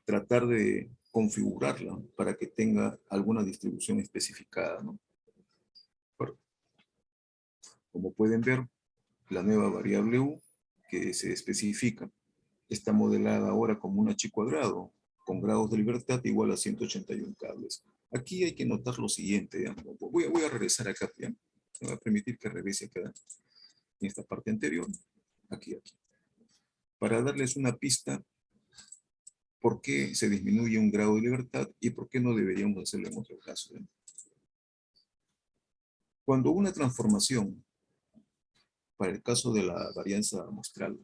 S1: tratar de configurarla para que tenga alguna distribución especificada, ¿no? Bueno, como pueden ver, la nueva variable u que se especifica está modelada ahora como una chi cuadrado con grados de libertad igual a 181 cables. Aquí hay que notar lo siguiente, ¿ya? Voy a regresar acá, ¿ya? Me va a permitir que regrese acá en esta parte anterior, aquí, para darles una pista por qué se disminuye un grado de libertad y por qué no deberíamos hacerlo en otro caso, ¿ya? Cuando una transformación, para el caso de la varianza muestral,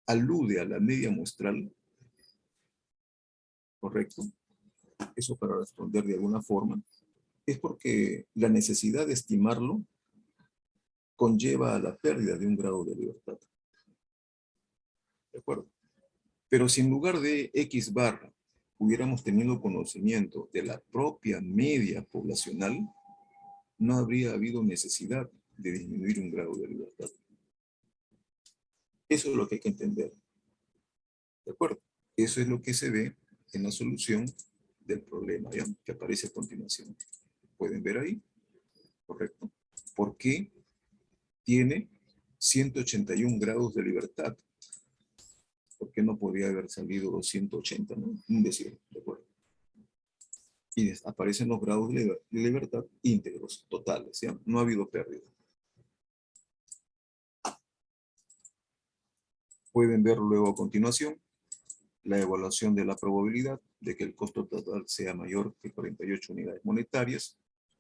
S1: alude a la media muestral, ¿correcto? Eso para responder de alguna forma, es porque la necesidad de estimarlo conlleva a la pérdida de un grado de libertad. ¿De acuerdo? Pero si en lugar de X barra hubiéramos tenido conocimiento de la propia media poblacional, no habría habido necesidad de disminuir un grado de libertad. Eso es lo que hay que entender. ¿De acuerdo? Eso es lo que se ve en la solución del problema, ¿ya?, que aparece a continuación. Pueden ver ahí, ¿correcto? ¿Por qué tiene 181 grados de libertad? ¿Por qué no podría haber salido 180, ¿no? Un decir, ¿de acuerdo? Y aparecen los grados de libertad íntegros, totales, ¿ya? No ha habido pérdida. Pueden ver luego a continuación la evaluación de la probabilidad de que el costo total sea mayor que 48 unidades monetarias,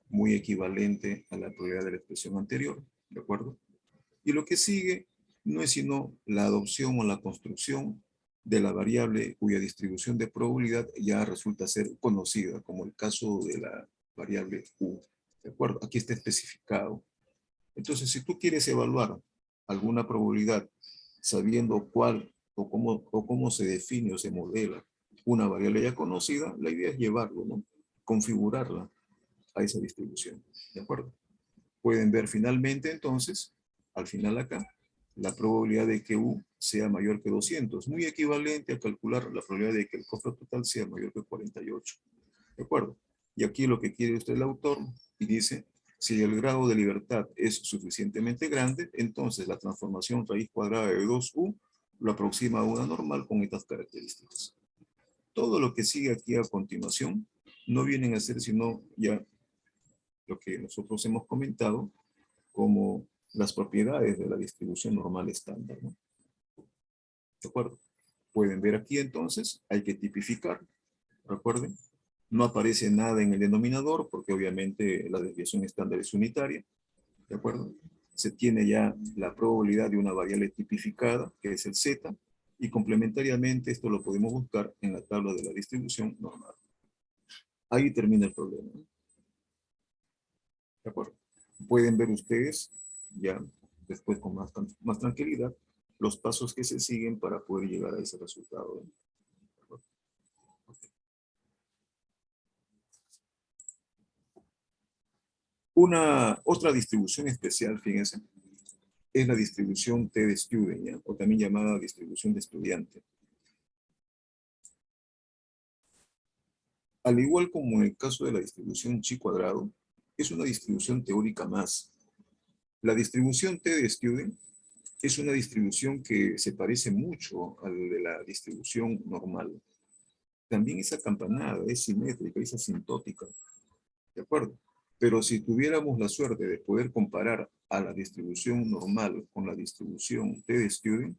S1: muy equivalente a la probabilidad de la expresión anterior, ¿de acuerdo? Y lo que sigue no es sino la adopción o la construcción de la variable cuya distribución de probabilidad ya resulta ser conocida, como el caso de la variable U, ¿de acuerdo? Aquí está especificado. Entonces, si tú quieres evaluar alguna probabilidad sabiendo cuál o cómo se define o se modela una variable ya conocida, la idea es llevarlo, ¿no? Configurarla a esa distribución, ¿de acuerdo? Pueden ver finalmente, entonces, al final acá, la probabilidad de que U sea mayor que 200, muy equivalente a calcular la probabilidad de que el costo total sea mayor que 48, ¿de acuerdo? Y aquí lo que quiere usted el autor, y dice, si el grado de libertad es suficientemente grande, entonces la transformación raíz cuadrada de 2U lo aproxima a una normal con estas características. Todo lo que sigue aquí a continuación no vienen a ser sino ya lo que nosotros hemos comentado como las propiedades de la distribución normal estándar, ¿no? ¿De acuerdo? Pueden ver aquí entonces, hay que tipificar, recuerden, no aparece nada en el denominador porque obviamente la desviación estándar es unitaria, ¿de acuerdo? Se tiene ya la probabilidad de una variable tipificada, que es el z, y complementariamente esto lo podemos buscar en la tabla de la distribución normal. Ahí termina el problema, ¿no? ¿De acuerdo? Pueden ver ustedes, ya después con más tranquilidad, los pasos que se siguen para poder llegar a ese resultado, ¿no? Otra distribución especial, fíjense, es la distribución T de student, ¿ya? O también llamada distribución de estudiante. Al igual como en el caso de la distribución chi cuadrado, es una distribución teórica más. La distribución T de student es una distribución que se parece mucho a la de la distribución normal. También es acampanada, es simétrica, es asintótica. ¿De acuerdo? Pero si tuviéramos la suerte de poder comparar a la distribución normal con la distribución T de student,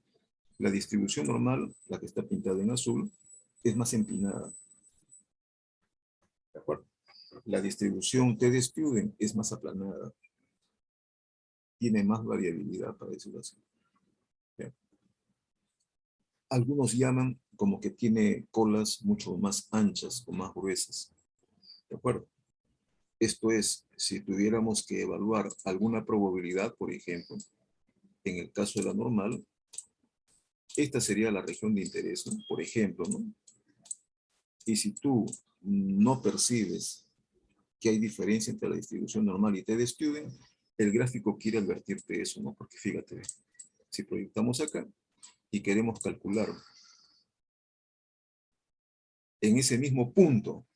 S1: la distribución normal, la que está pintada en azul, es más empinada. ¿De acuerdo? La distribución T de student es más aplanada. Tiene más variabilidad, para decirlo así. ¿Ya? Algunos llaman como que tiene colas mucho más anchas o más gruesas. ¿De acuerdo? Esto es, si tuviéramos que evaluar alguna probabilidad, por ejemplo, en el caso de la normal, esta sería la región de interés, ¿no? Por ejemplo, ¿no? Y si tú no percibes que hay diferencia entre la distribución normal y T de student, el gráfico quiere advertirte eso, ¿no? Porque fíjate, si proyectamos acá y queremos calcular en ese mismo punto,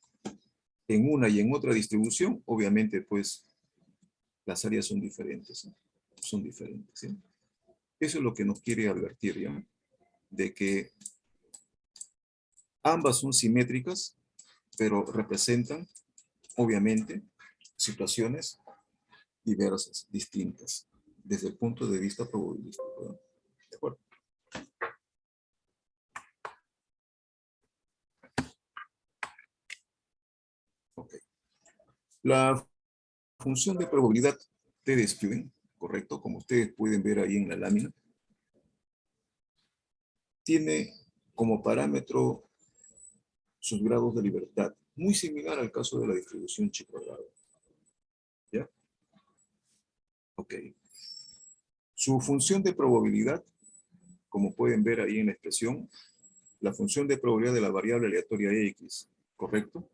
S1: en una y en otra distribución, obviamente, pues, las áreas son diferentes, ¿no? Son diferentes, ¿sí? Eso es lo que nos quiere advertir, ¿ya? De que ambas son simétricas, pero representan, obviamente, situaciones diversas, distintas, desde el punto de vista probabilístico, ¿no? ¿De acuerdo? Ok. La función de probabilidad T de student, correcto, como ustedes pueden ver ahí en la lámina, tiene como parámetro sus grados de libertad, muy similar al caso de la distribución chi cuadrado. ¿Ya? Ok. Su función de probabilidad, como pueden ver ahí en la expresión, la función de probabilidad de la variable aleatoria X, ¿correcto?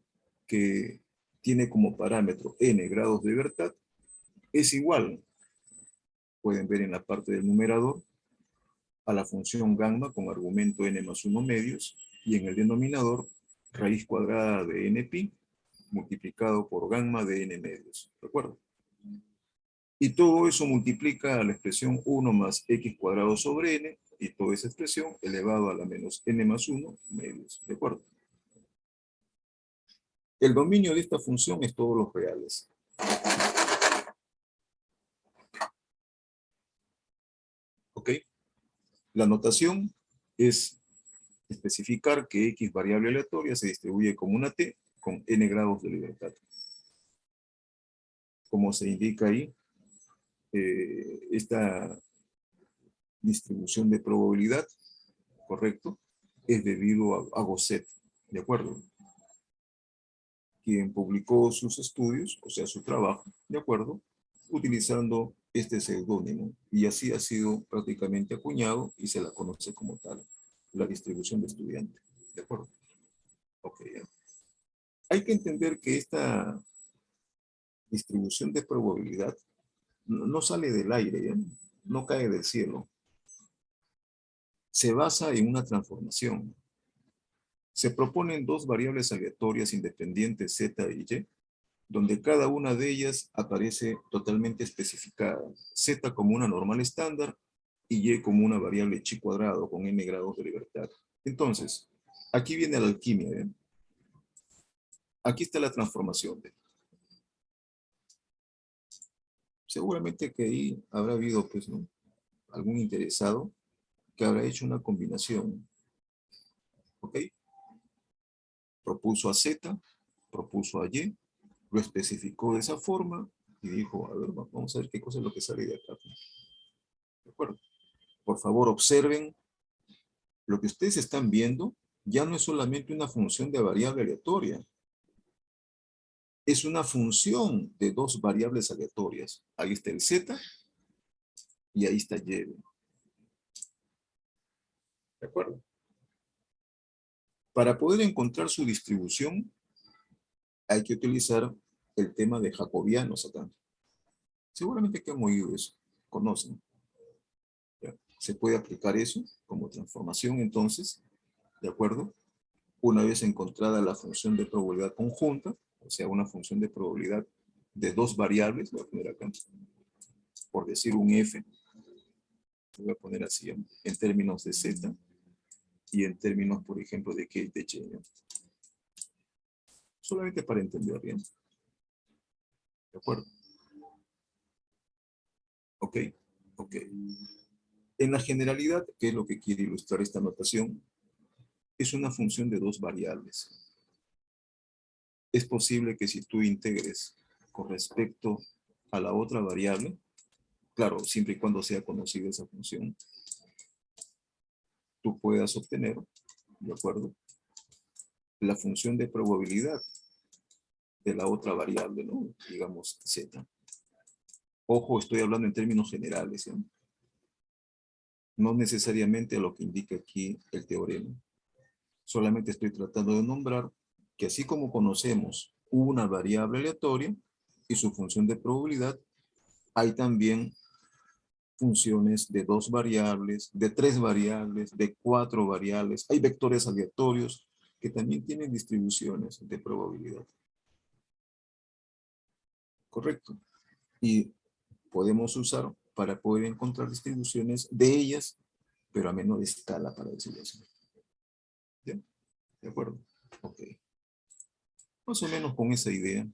S1: Que tiene como parámetro n grados de libertad, es igual, pueden ver en la parte del numerador, a la función gamma con argumento n más 1 medios, y en el denominador, raíz cuadrada de n pi, multiplicado por gamma de n medios, ¿de acuerdo? Y todo eso multiplica a la expresión 1 más x cuadrado sobre n, y toda esa expresión elevado a la menos n más 1 medios, ¿de acuerdo? El dominio de esta función es todos los reales. ¿Ok? La notación es especificar que x variable aleatoria se distribuye como una t con n grados de libertad. Como se indica ahí, esta distribución de probabilidad, ¿correcto? Es debido a Gosset, ¿de acuerdo? Quien publicó sus estudios, o sea, su trabajo, ¿de acuerdo? Utilizando este seudónimo. Y así ha sido prácticamente acuñado y se la conoce como tal, la distribución de estudiante, ¿de acuerdo? Ok, ya. Hay que entender que esta distribución de probabilidad no sale del aire, ¿ya? No cae del cielo. Se basa en una transformación. Se proponen dos variables aleatorias independientes z y y, donde cada una de ellas aparece totalmente especificada. Z como una normal estándar y y como una variable chi cuadrado con n grados de libertad. Entonces, aquí viene la alquimia, ¿eh? Aquí está la transformación. Seguramente que ahí habrá habido, pues, ¿no?, algún interesado que habrá hecho una combinación. ¿Ok? Propuso a Z, propuso a Y, lo especificó de esa forma y dijo, a ver, vamos a ver qué cosa es lo que sale de acá. ¿De acuerdo? Por favor, observen, lo que ustedes están viendo ya no es solamente una función de variable aleatoria. Es una función de dos variables aleatorias. Ahí está el Z y ahí está Y. ¿De acuerdo? Para poder encontrar su distribución, hay que utilizar el tema de jacobianos acá. Seguramente que han oído eso, conocen. ¿Ya? Se puede aplicar eso como transformación entonces, ¿de acuerdo? Una vez encontrada la función de probabilidad conjunta, o sea, una función de probabilidad de dos variables, voy a poner acá, por decir un f, voy a poner así, en términos de z, y en términos, por ejemplo, de k y de y, ¿no? Solamente para entender bien. ¿De acuerdo? Ok, ok. En la generalidad, ¿qué es lo que quiere ilustrar esta notación? Es una función de dos variables. Es posible que si tú integres con respecto a la otra variable, claro, siempre y cuando sea conocida esa función, tú puedas obtener, ¿de acuerdo?, la función de probabilidad de la otra variable, ¿no? Digamos, z. Ojo, estoy hablando en términos generales, ¿eh? No necesariamente a lo que indica aquí el teorema. Solamente estoy tratando de nombrar que así como conocemos una variable aleatoria y su función de probabilidad, hay también funciones de dos variables, de tres variables, de cuatro variables. Hay vectores aleatorios que también tienen distribuciones de probabilidad. Correcto. Y podemos usar para poder encontrar distribuciones de ellas, pero a menor escala, para decirlo así. ¿Bien? ¿De acuerdo? Ok. Más o menos con esa idea,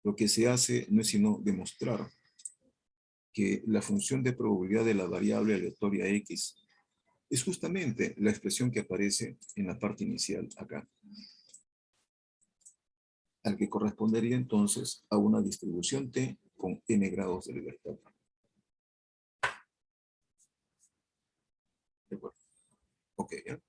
S1: lo que se hace no es sino demostrar que la función de probabilidad de la variable aleatoria x es justamente la expresión que aparece en la parte inicial acá, al que correspondería entonces a una distribución t con n grados de libertad. ¿De acuerdo? Ok, ¿ya?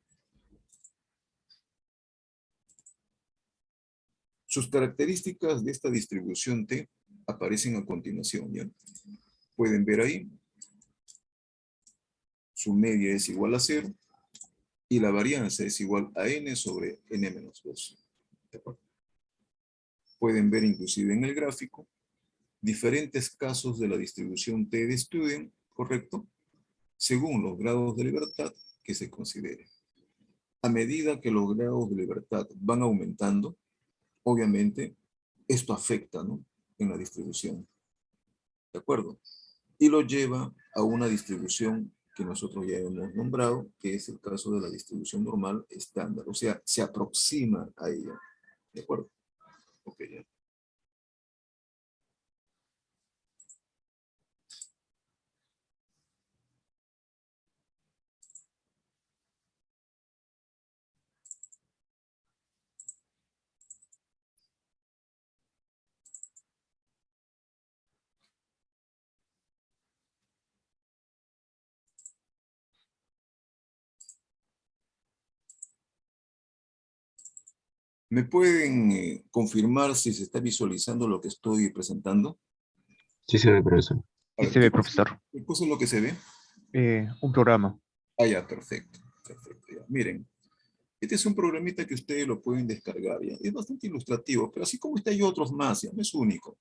S1: Sus características de esta distribución t aparecen a continuación, ¿ya? Pueden ver ahí, su media es igual a 0 y la varianza es igual a n sobre n menos 2. ¿De acuerdo? Pueden ver inclusive en el gráfico diferentes casos de la distribución t de Student, ¿correcto?, según los grados de libertad que se consideren. A medida que los grados de libertad van aumentando, obviamente, esto afecta, ¿no?, en la distribución. ¿De acuerdo? Y lo lleva a una distribución que nosotros ya hemos nombrado, que es el caso de la distribución normal estándar. O sea, se aproxima a ella. ¿De acuerdo? Ok, ya. ¿Me pueden confirmar si se está visualizando lo que estoy presentando?
S4: Sí se ve, profesor.
S1: A
S3: Sí
S1: ver,
S3: se ve, profesor.
S1: ¿qué cosa es lo que se ve?
S3: Un programa.
S1: Ah, ya, perfecto. Perfecto, ya. Miren, este es un programita que ustedes lo pueden descargar, ¿ya? Es bastante ilustrativo, pero así como este hay otros más, ¿ya? No es único.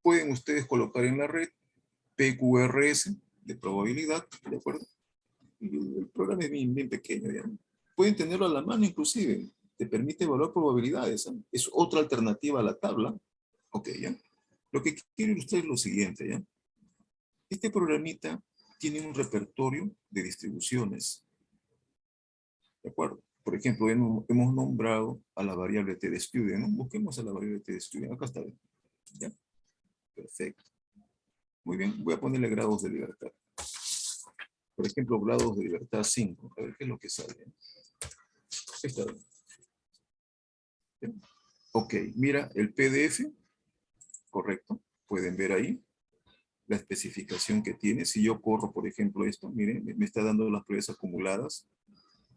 S1: Pueden ustedes colocar en la red PQRS de probabilidad, ¿de acuerdo? Y el programa es bien, bien pequeño, ¿ya? Pueden tenerlo a la mano inclusive. Te permite evaluar probabilidades, ¿eh? Es otra alternativa a la tabla. Ok, ¿ya? Lo que quiero ilustrar es lo siguiente, ¿ya? Este programita tiene un repertorio de distribuciones. ¿De acuerdo? Por ejemplo, hemos nombrado a la variable t de student, ¿no? Busquemos a la variable t de student. Acá está. ¿Ya? Perfecto. Muy bien, voy a ponerle grados de libertad. Por ejemplo, grados de libertad 5. A ver qué es lo que sale. Está bien. ¿Bien? Ok, mira el PDF. Correcto. Pueden ver ahí la especificación que tiene. Si yo corro, por ejemplo, esto, miren, me está dando las pruebas acumuladas.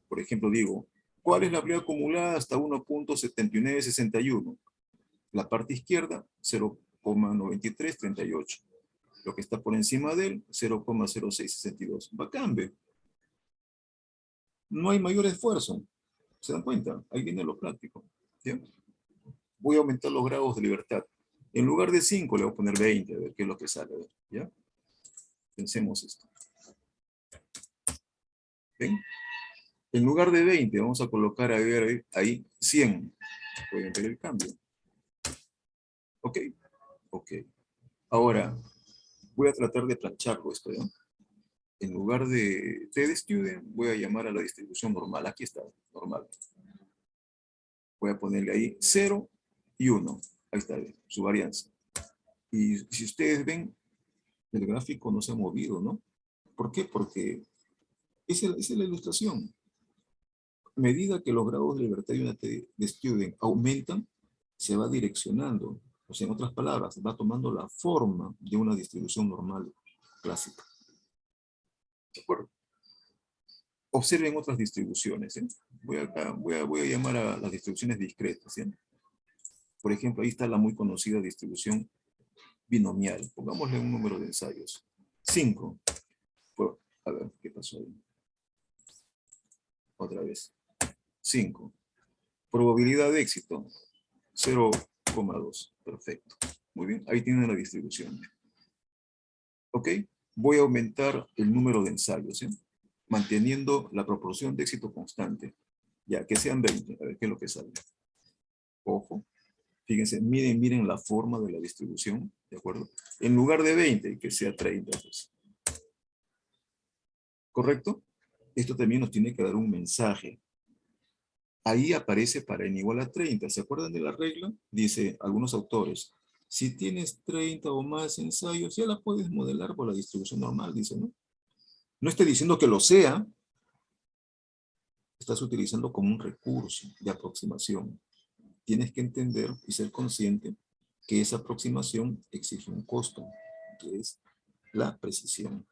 S1: Por ejemplo, digo, ¿cuál es la prueba acumulada hasta 1.7961? La parte izquierda, 0,9338. Lo que está por encima de él, 0,0662. Bacán, ve. No hay mayor esfuerzo. ¿Se dan cuenta? Ahí viene lo práctico. ¿Sí? Voy a aumentar los grados de libertad. En lugar de 5 le voy a poner 20, a ver qué es lo que sale, a ver, ¿ya? Pensemos esto. ¿Ven? En lugar de 20 vamos a colocar a ver, ahí 100. Pueden ver el cambio. ¿Ok? Ok. Ahora, voy a tratar de plancharlo esto, ¿ya? En lugar de TD-Student, voy a llamar a la distribución normal. Aquí está, normal. Voy a ponerle ahí 0 y 1. Ahí está, su varianza. Y si ustedes ven, el gráfico no se ha movido, ¿no? ¿Por qué? Porque esa es la ilustración. A medida que los grados de libertad de una TD-Student aumentan, se va direccionando. O sea, en otras palabras, va tomando la forma de una distribución normal clásica. ¿De acuerdo? Observen otras distribuciones. ¿Eh? Voy a llamar a las distribuciones discretas. ¿Sí? Por ejemplo, ahí está la muy conocida distribución binomial. Pongámosle un número de ensayos. 5. A ver, ¿qué pasó ahí? Otra vez. 5. Probabilidad de éxito. 0,2. Perfecto. Muy bien, ahí tienen la distribución. ¿Ok? Voy a aumentar el número de ensayos, ¿eh? Manteniendo la proporción de éxito constante. Ya, que sean 20. A ver qué es lo que sale. Ojo. Fíjense, miren la forma de la distribución, ¿de acuerdo? En lugar de 20, que sea 30. Pues. ¿Correcto? Esto también nos tiene que dar un mensaje. Ahí aparece para n igual a 30. ¿Se acuerdan de la regla? Dice algunos autores, si tienes 30 o más ensayos, ya la puedes modelar por la distribución normal, dice, ¿no? No estoy diciendo que lo sea. Estás utilizando como un recurso de aproximación. Tienes que entender y ser consciente que esa aproximación exige un costo, que es la precisión.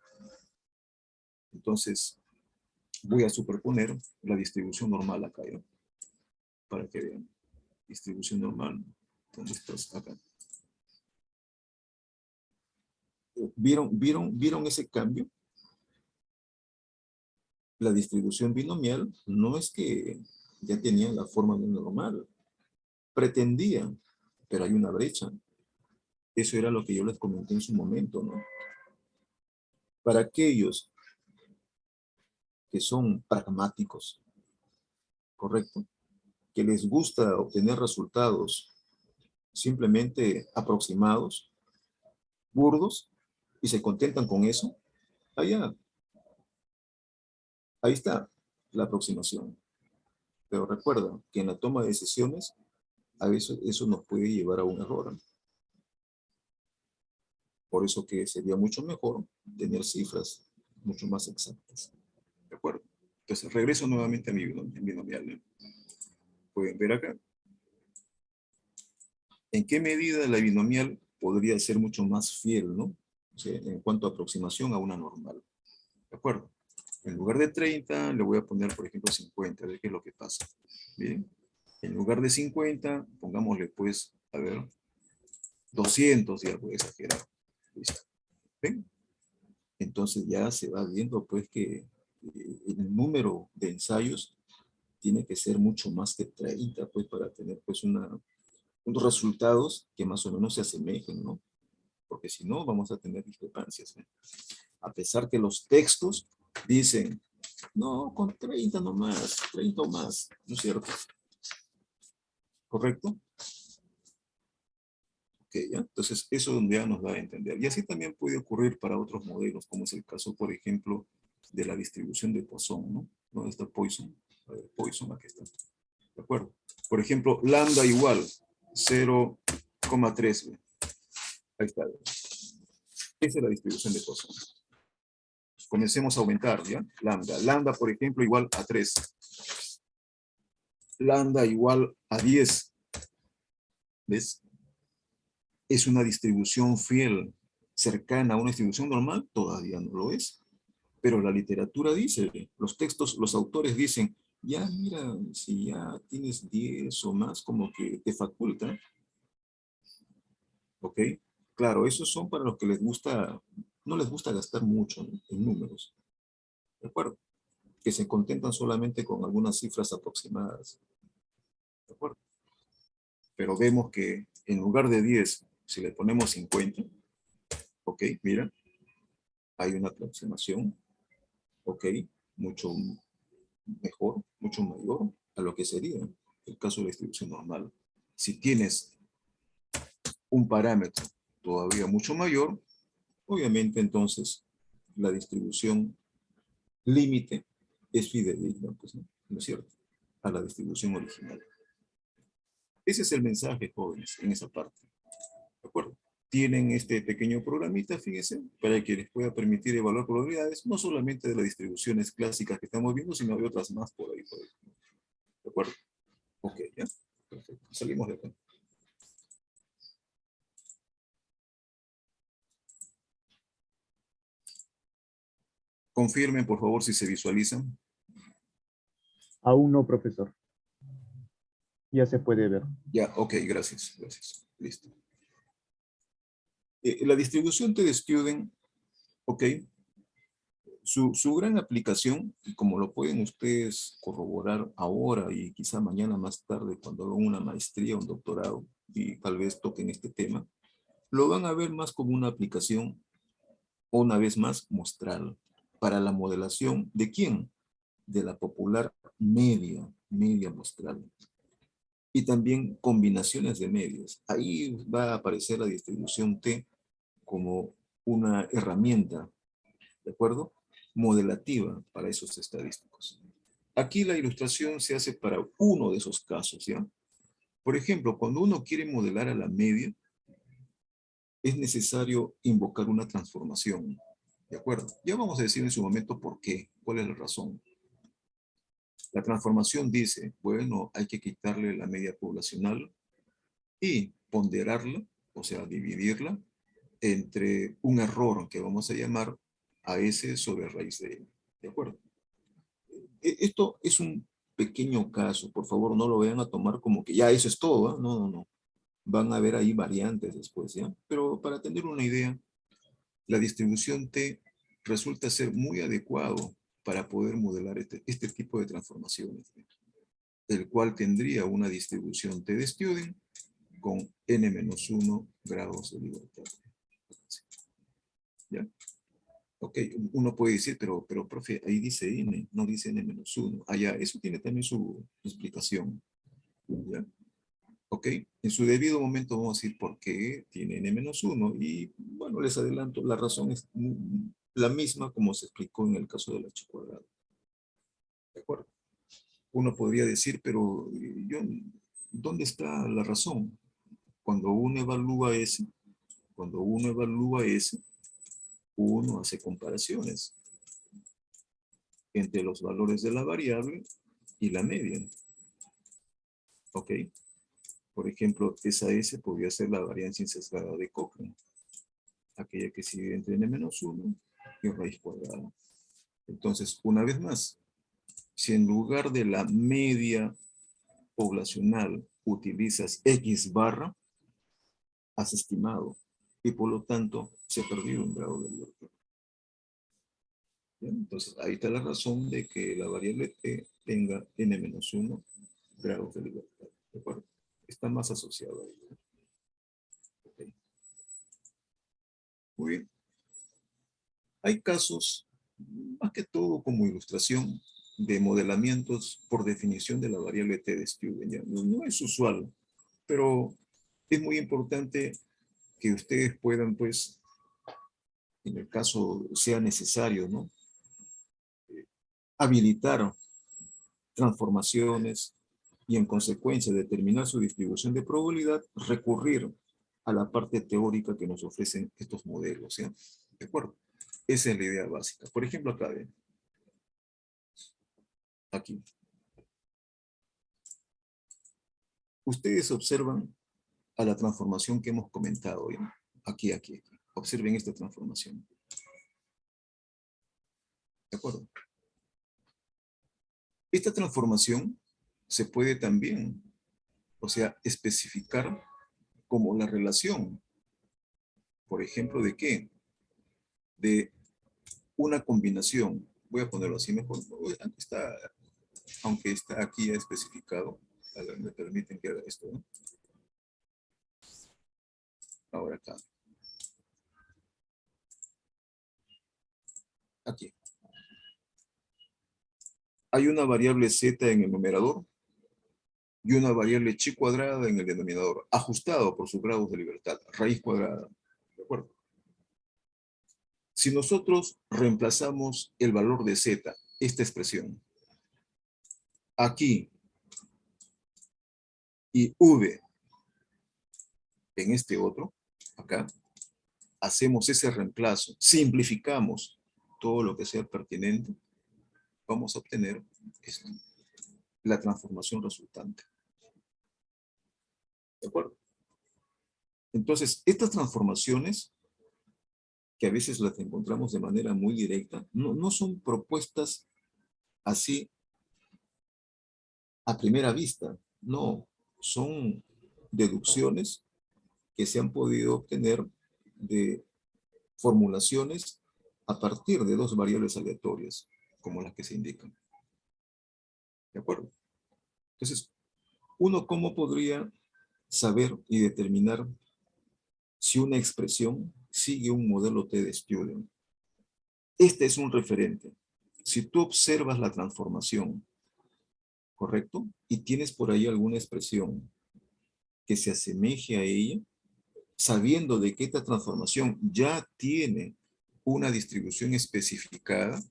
S1: Entonces, voy a superponer la distribución normal acá, ¿no? Para que vean. Distribución normal. ¿Dónde estás? Acá. ¿Vieron ese cambio? La distribución binomial no es que ya tenía la forma de normal. Pretendía, pero hay una brecha. Eso era lo que yo les comenté en su momento, ¿no? Para aquellos que son pragmáticos, ¿correcto? Que les gusta obtener resultados simplemente aproximados, burdos, y se contentan con eso, allá, ahí está la aproximación. Pero recuerda que en la toma de decisiones, a veces eso nos puede llevar a un error. Por eso que sería mucho mejor tener cifras mucho más exactas. ¿De acuerdo? Entonces, regreso nuevamente a mi binomial, ¿no? Pueden ver acá. ¿En qué medida la binomial podría ser mucho más fiel, ¿no? O sea, en cuanto a aproximación a una normal. ¿De acuerdo? En lugar de 30, le voy a poner, por ejemplo, 50, a ver qué es lo que pasa. Bien. En lugar de 50, pongámosle, pues, a ver, 200, ya voy a exagerar. Listo. ¿Ven? Entonces ya se va viendo, pues, que el número de ensayos tiene que ser mucho más que 30, pues, para tener, pues, unos resultados que más o menos se asemejen, ¿no? Porque si no, vamos a tener discrepancias, ¿no? A pesar que los textos dicen, no, con 30 nomás, 30 o más, ¿no es cierto? ¿Correcto? Ok, ¿ya? Entonces, eso ya nos da a entender. Y así también puede ocurrir para otros modelos, como es el caso, por ejemplo, de la distribución de Poisson, ¿no? ¿Dónde está Poisson? A ver, Poisson, aquí está. ¿De acuerdo? Por ejemplo, lambda igual 0,3. Ahí está. Esa es la distribución de Poisson. Comencemos a aumentar, ¿ya? Lambda. Lambda, por ejemplo, igual a 3. Lambda igual a 10. ¿Ves? ¿Es una distribución fiel cercana a una distribución normal? Todavía no lo es. Pero la literatura dice, los textos, los autores dicen, ya mira, si ya tienes 10 o más, como que te faculta. ¿Ok? Claro, esos son para los que les gusta, no les gusta gastar mucho, ¿no? En números. ¿De acuerdo? Que se contentan solamente con algunas cifras aproximadas. ¿De acuerdo? Pero vemos que en lugar de 10 Si le ponemos 50, ok, mira, hay una aproximación, ok, mucho mejor, mucho mayor a lo que sería el caso de la distribución normal. Si tienes un parámetro todavía mucho mayor, obviamente entonces la distribución límite es fidedigna, pues, ¿no es cierto? A la distribución original. Ese es el mensaje, jóvenes, en esa parte. ¿De acuerdo? Tienen este pequeño programita, fíjense, para que les pueda permitir evaluar probabilidades, no solamente de las distribuciones clásicas que estamos viendo, sino de otras más por ahí. ¿De acuerdo? Ok, ya. Perfecto. Salimos de acá. Confirmen, por favor, si se visualizan.
S2: Aún no, profesor. Ya se puede ver.
S1: Ya, ok, gracias. Gracias. Listo. La distribución T-de-Student, ok, su gran aplicación, y como lo pueden ustedes corroborar ahora y quizá mañana más tarde cuando hagan una maestría o un doctorado y tal vez toquen este tema, lo van a ver más como una aplicación, o una vez más, muestral, para la modelación ¿de quién? De la popular media muestral. Y también combinaciones de medios. Ahí va a aparecer la distribución T como una herramienta, ¿de acuerdo? Modelativa para esos estadísticos. Aquí la ilustración se hace para uno de esos casos, ¿ya? Por ejemplo, cuando uno quiere modelar a la media, es necesario invocar una transformación, ¿de acuerdo? Ya vamos a decir en su momento por qué, cuál es la razón. La transformación dice, bueno, hay que quitarle la media poblacional y ponderarla, o sea, dividirla entre un error que vamos a llamar AS sobre raíz de N. ¿De acuerdo? Esto es un pequeño caso, por favor no lo vayan a tomar como que ya eso es todo, ¿eh? No, no, no. Van a haber ahí variantes después, ¿ya? Pero para tener una idea, la distribución T resulta ser muy adecuado para poder modelar este tipo de transformaciones, ¿sí? El cual tendría una distribución T de Student con n-1 grados de libertad. ¿Ya? Ok, uno puede decir, pero profe, ahí dice n, no dice n-1. Allá, eso tiene también su explicación. ¿Ya? Ok, en su debido momento vamos a decir por qué tiene n-1 y bueno, les adelanto, la razón es la misma como se explicó en el caso del h cuadrado. ¿De acuerdo? Uno podría decir, pero yo, ¿dónde está la razón? Cuando uno evalúa S, uno hace comparaciones entre los valores de la variable y la media. ¿Ok? Por ejemplo, esa S podría ser la varianza insesgada de Cochrane, aquella que sigue entre n-1 y raíz cuadrada. Entonces, una vez más, si en lugar de la media poblacional utilizas X barra, has estimado y por lo tanto se ha perdido un grado de libertad. ¿Bien? Entonces, ahí está la razón de que la variable T tenga n-1 grados de libertad. ¿De acuerdo? Está más asociado a ello. Okay. Muy bien. Hay casos, más que todo como ilustración, de modelamientos por definición de la variable T de Student. ¿Ya? No es usual, pero es muy importante que ustedes puedan, pues, en el caso sea necesario, ¿no? Habilitar transformaciones y en consecuencia determinar su distribución de probabilidad, recurrir a la parte teórica que nos ofrecen estos modelos, ¿sí? ¿De acuerdo? Esa es la idea básica. Por ejemplo, acá ven. Aquí. Ustedes observan a la transformación que hemos comentado hoy. Aquí. Observen esta transformación. ¿De acuerdo? Esta transformación se puede también, o sea, especificar como la relación, por ejemplo, ¿de qué? De una combinación. Voy a ponerlo así mejor. Aunque está aquí ya especificado. A ver, me permiten que haga esto, ¿no? Ahora acá. Aquí. Hay una variable z en el numerador y una variable chi cuadrada en el denominador, ajustado por sus grados de libertad, raíz cuadrada. ¿De acuerdo? Si nosotros reemplazamos el valor de z, esta expresión, aquí, y v en este otro, acá, hacemos ese reemplazo, simplificamos todo lo que sea pertinente, vamos a obtener esto, la transformación resultante. ¿De acuerdo? Entonces, estas transformaciones, que a veces las encontramos de manera muy directa, no son propuestas así a primera vista, no, son deducciones que se han podido obtener de formulaciones a partir de dos variables aleatorias, como las que se indican. ¿De acuerdo? Entonces, ¿uno cómo podría saber y determinar si una expresión sigue un modelo T de Student? Este es un referente. Si tú observas la transformación, ¿correcto? Y tienes por ahí alguna expresión que se asemeje a ella, sabiendo de que esta transformación ya tiene una distribución especificada,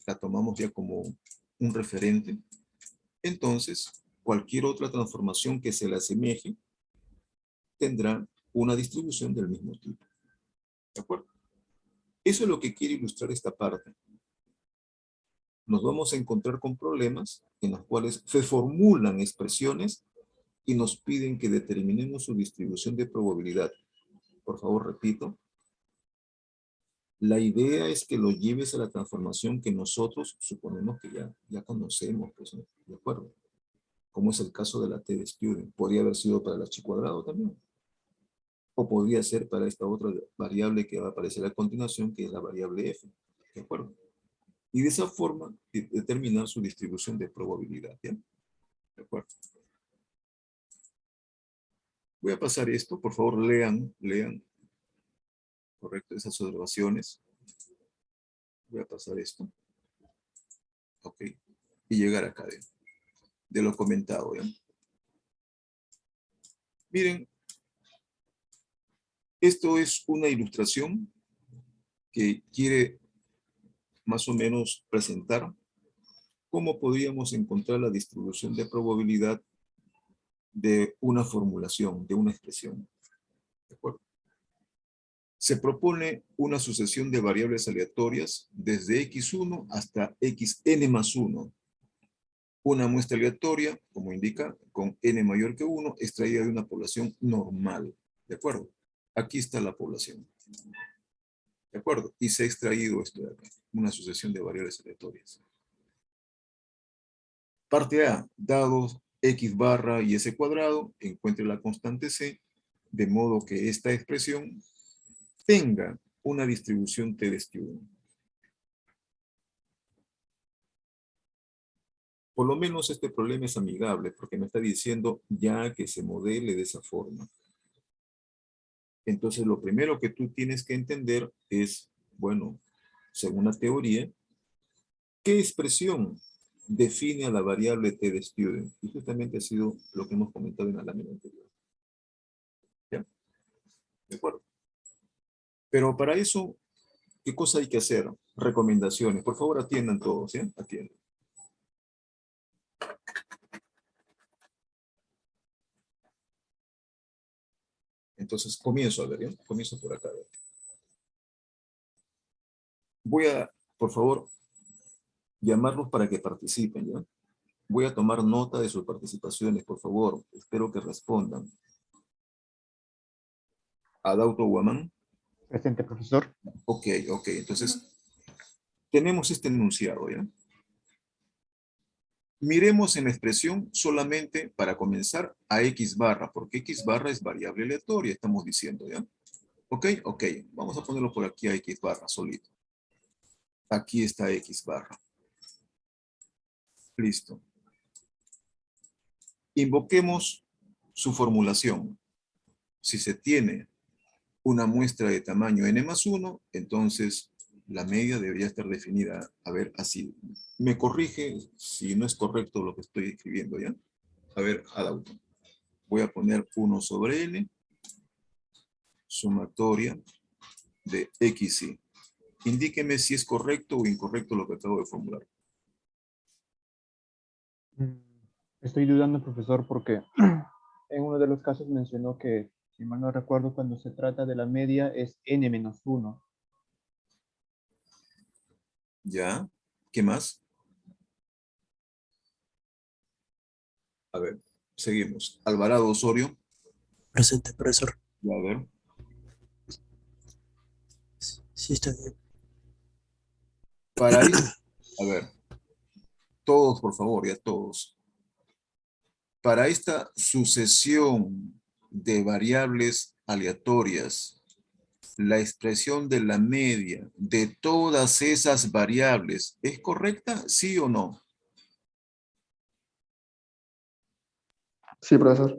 S1: la tomamos ya como un referente, entonces cualquier otra transformación que se le asemeje tendrá una distribución del mismo tipo. ¿De acuerdo? Eso es lo que quiere ilustrar esta parte. Nos vamos a encontrar con problemas en los cuales se formulan expresiones y nos piden que determinemos su distribución de probabilidad. Por favor, repito. La idea es que lo lleves a la transformación que nosotros suponemos que ya conocemos, pues, ¿no? ¿De acuerdo? Como es el caso de la T de Student. Podría haber sido para la chi cuadrado también. O podría ser para esta otra variable que va a aparecer a continuación, que es la variable f. ¿De acuerdo? Y de esa forma determinar su distribución de probabilidad. ¿Ya? ¿De acuerdo? Voy a pasar esto. Por favor, lean. Correcto, esas observaciones. Voy a pasar esto. Ok. Y llegar acá de lo comentado. ¿Ya? Miren, esto es una ilustración que quiere más o menos presentar cómo podríamos encontrar la distribución de probabilidad de una formulación, de una expresión. ¿De acuerdo? Se propone una sucesión de variables aleatorias desde x1 hasta xn más 1. Una muestra aleatoria, como indica, con n mayor que 1, extraída de una población normal. ¿De acuerdo? Aquí está la población. ¿De acuerdo? Y se ha extraído esto de acá, una sucesión de variables aleatorias. Parte A, dados x barra y s cuadrado, encuentre la constante c, de modo que esta expresión tenga una distribución T de Student. Por lo menos este problema es amigable, porque me está diciendo ya que se modele de esa forma. Entonces, lo primero que tú tienes que entender es, bueno, según la teoría, ¿qué expresión define a la variable T de Student? Y justamente ha sido lo que hemos comentado en la lámina anterior. ¿Ya? ¿De acuerdo? Pero para eso, ¿qué cosa hay que hacer? Recomendaciones. Por favor, atiendan todos, ¿sí? Atiendan. Entonces, comienzo a ver, ¿ya? Comienzo por acá. ¿Ya? Voy a, por favor, llamarlos para que participen, ¿ya? Voy a tomar nota de sus participaciones, por favor. Espero que respondan. Adauto Guamán.
S2: Presente, profesor.
S1: Ok. Entonces, tenemos este enunciado, ¿ya? Miremos en la expresión solamente para comenzar a x barra, porque x barra es variable aleatoria, estamos diciendo, ¿ya? Ok. Vamos a ponerlo por aquí a x barra, solito. Aquí está x barra. Listo. Invoquemos su formulación. Si se tiene una muestra de tamaño n+1, entonces la media debería estar definida, a ver, así. Me corrige si no es correcto lo que estoy escribiendo, ¿ya? A ver, Adauto. Voy a poner 1 sobre n, sumatoria de x, y. Indíqueme si es correcto o incorrecto lo que acabo de formular.
S2: Estoy dudando, profesor, porque en uno de los casos mencionó que, si mal no recuerdo, cuando se trata de la media es n-1.
S1: ¿Ya? ¿Qué más? A ver, seguimos. Alvarado Osorio.
S6: Presente, profesor.
S1: Ya, a ver.
S6: Sí, está bien.
S1: Para esto, a ver, todos, por favor, ya todos. Para esta sucesión de variables aleatorias, la expresión de la media de todas esas variables, ¿es correcta? ¿Sí o no?
S6: Sí, profesor.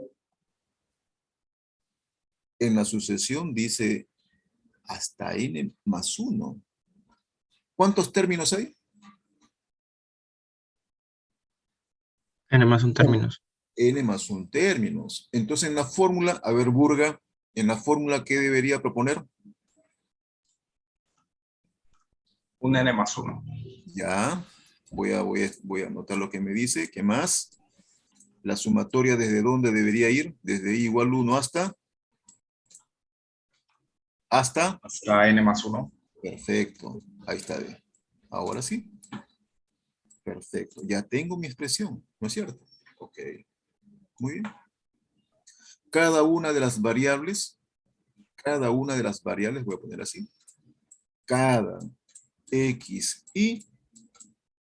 S1: En la sucesión dice hasta n+1. ¿Cuántos términos hay?
S4: N más un términos.
S1: n+1 términos. Entonces en la fórmula, a ver, Burga, en la fórmula, ¿qué debería proponer?
S5: Un n+1.
S1: Ya, voy a anotar lo que me dice. ¿Qué más? La sumatoria, ¿desde dónde debería ir? Desde i igual 1 hasta... Hasta...
S5: Hasta n+1.
S1: Perfecto. Ahí está bien. Ahora sí. Perfecto. Ya tengo mi expresión, ¿no es cierto? Ok. Muy bien. Cada una de las variables, voy a poner así. Cada x, y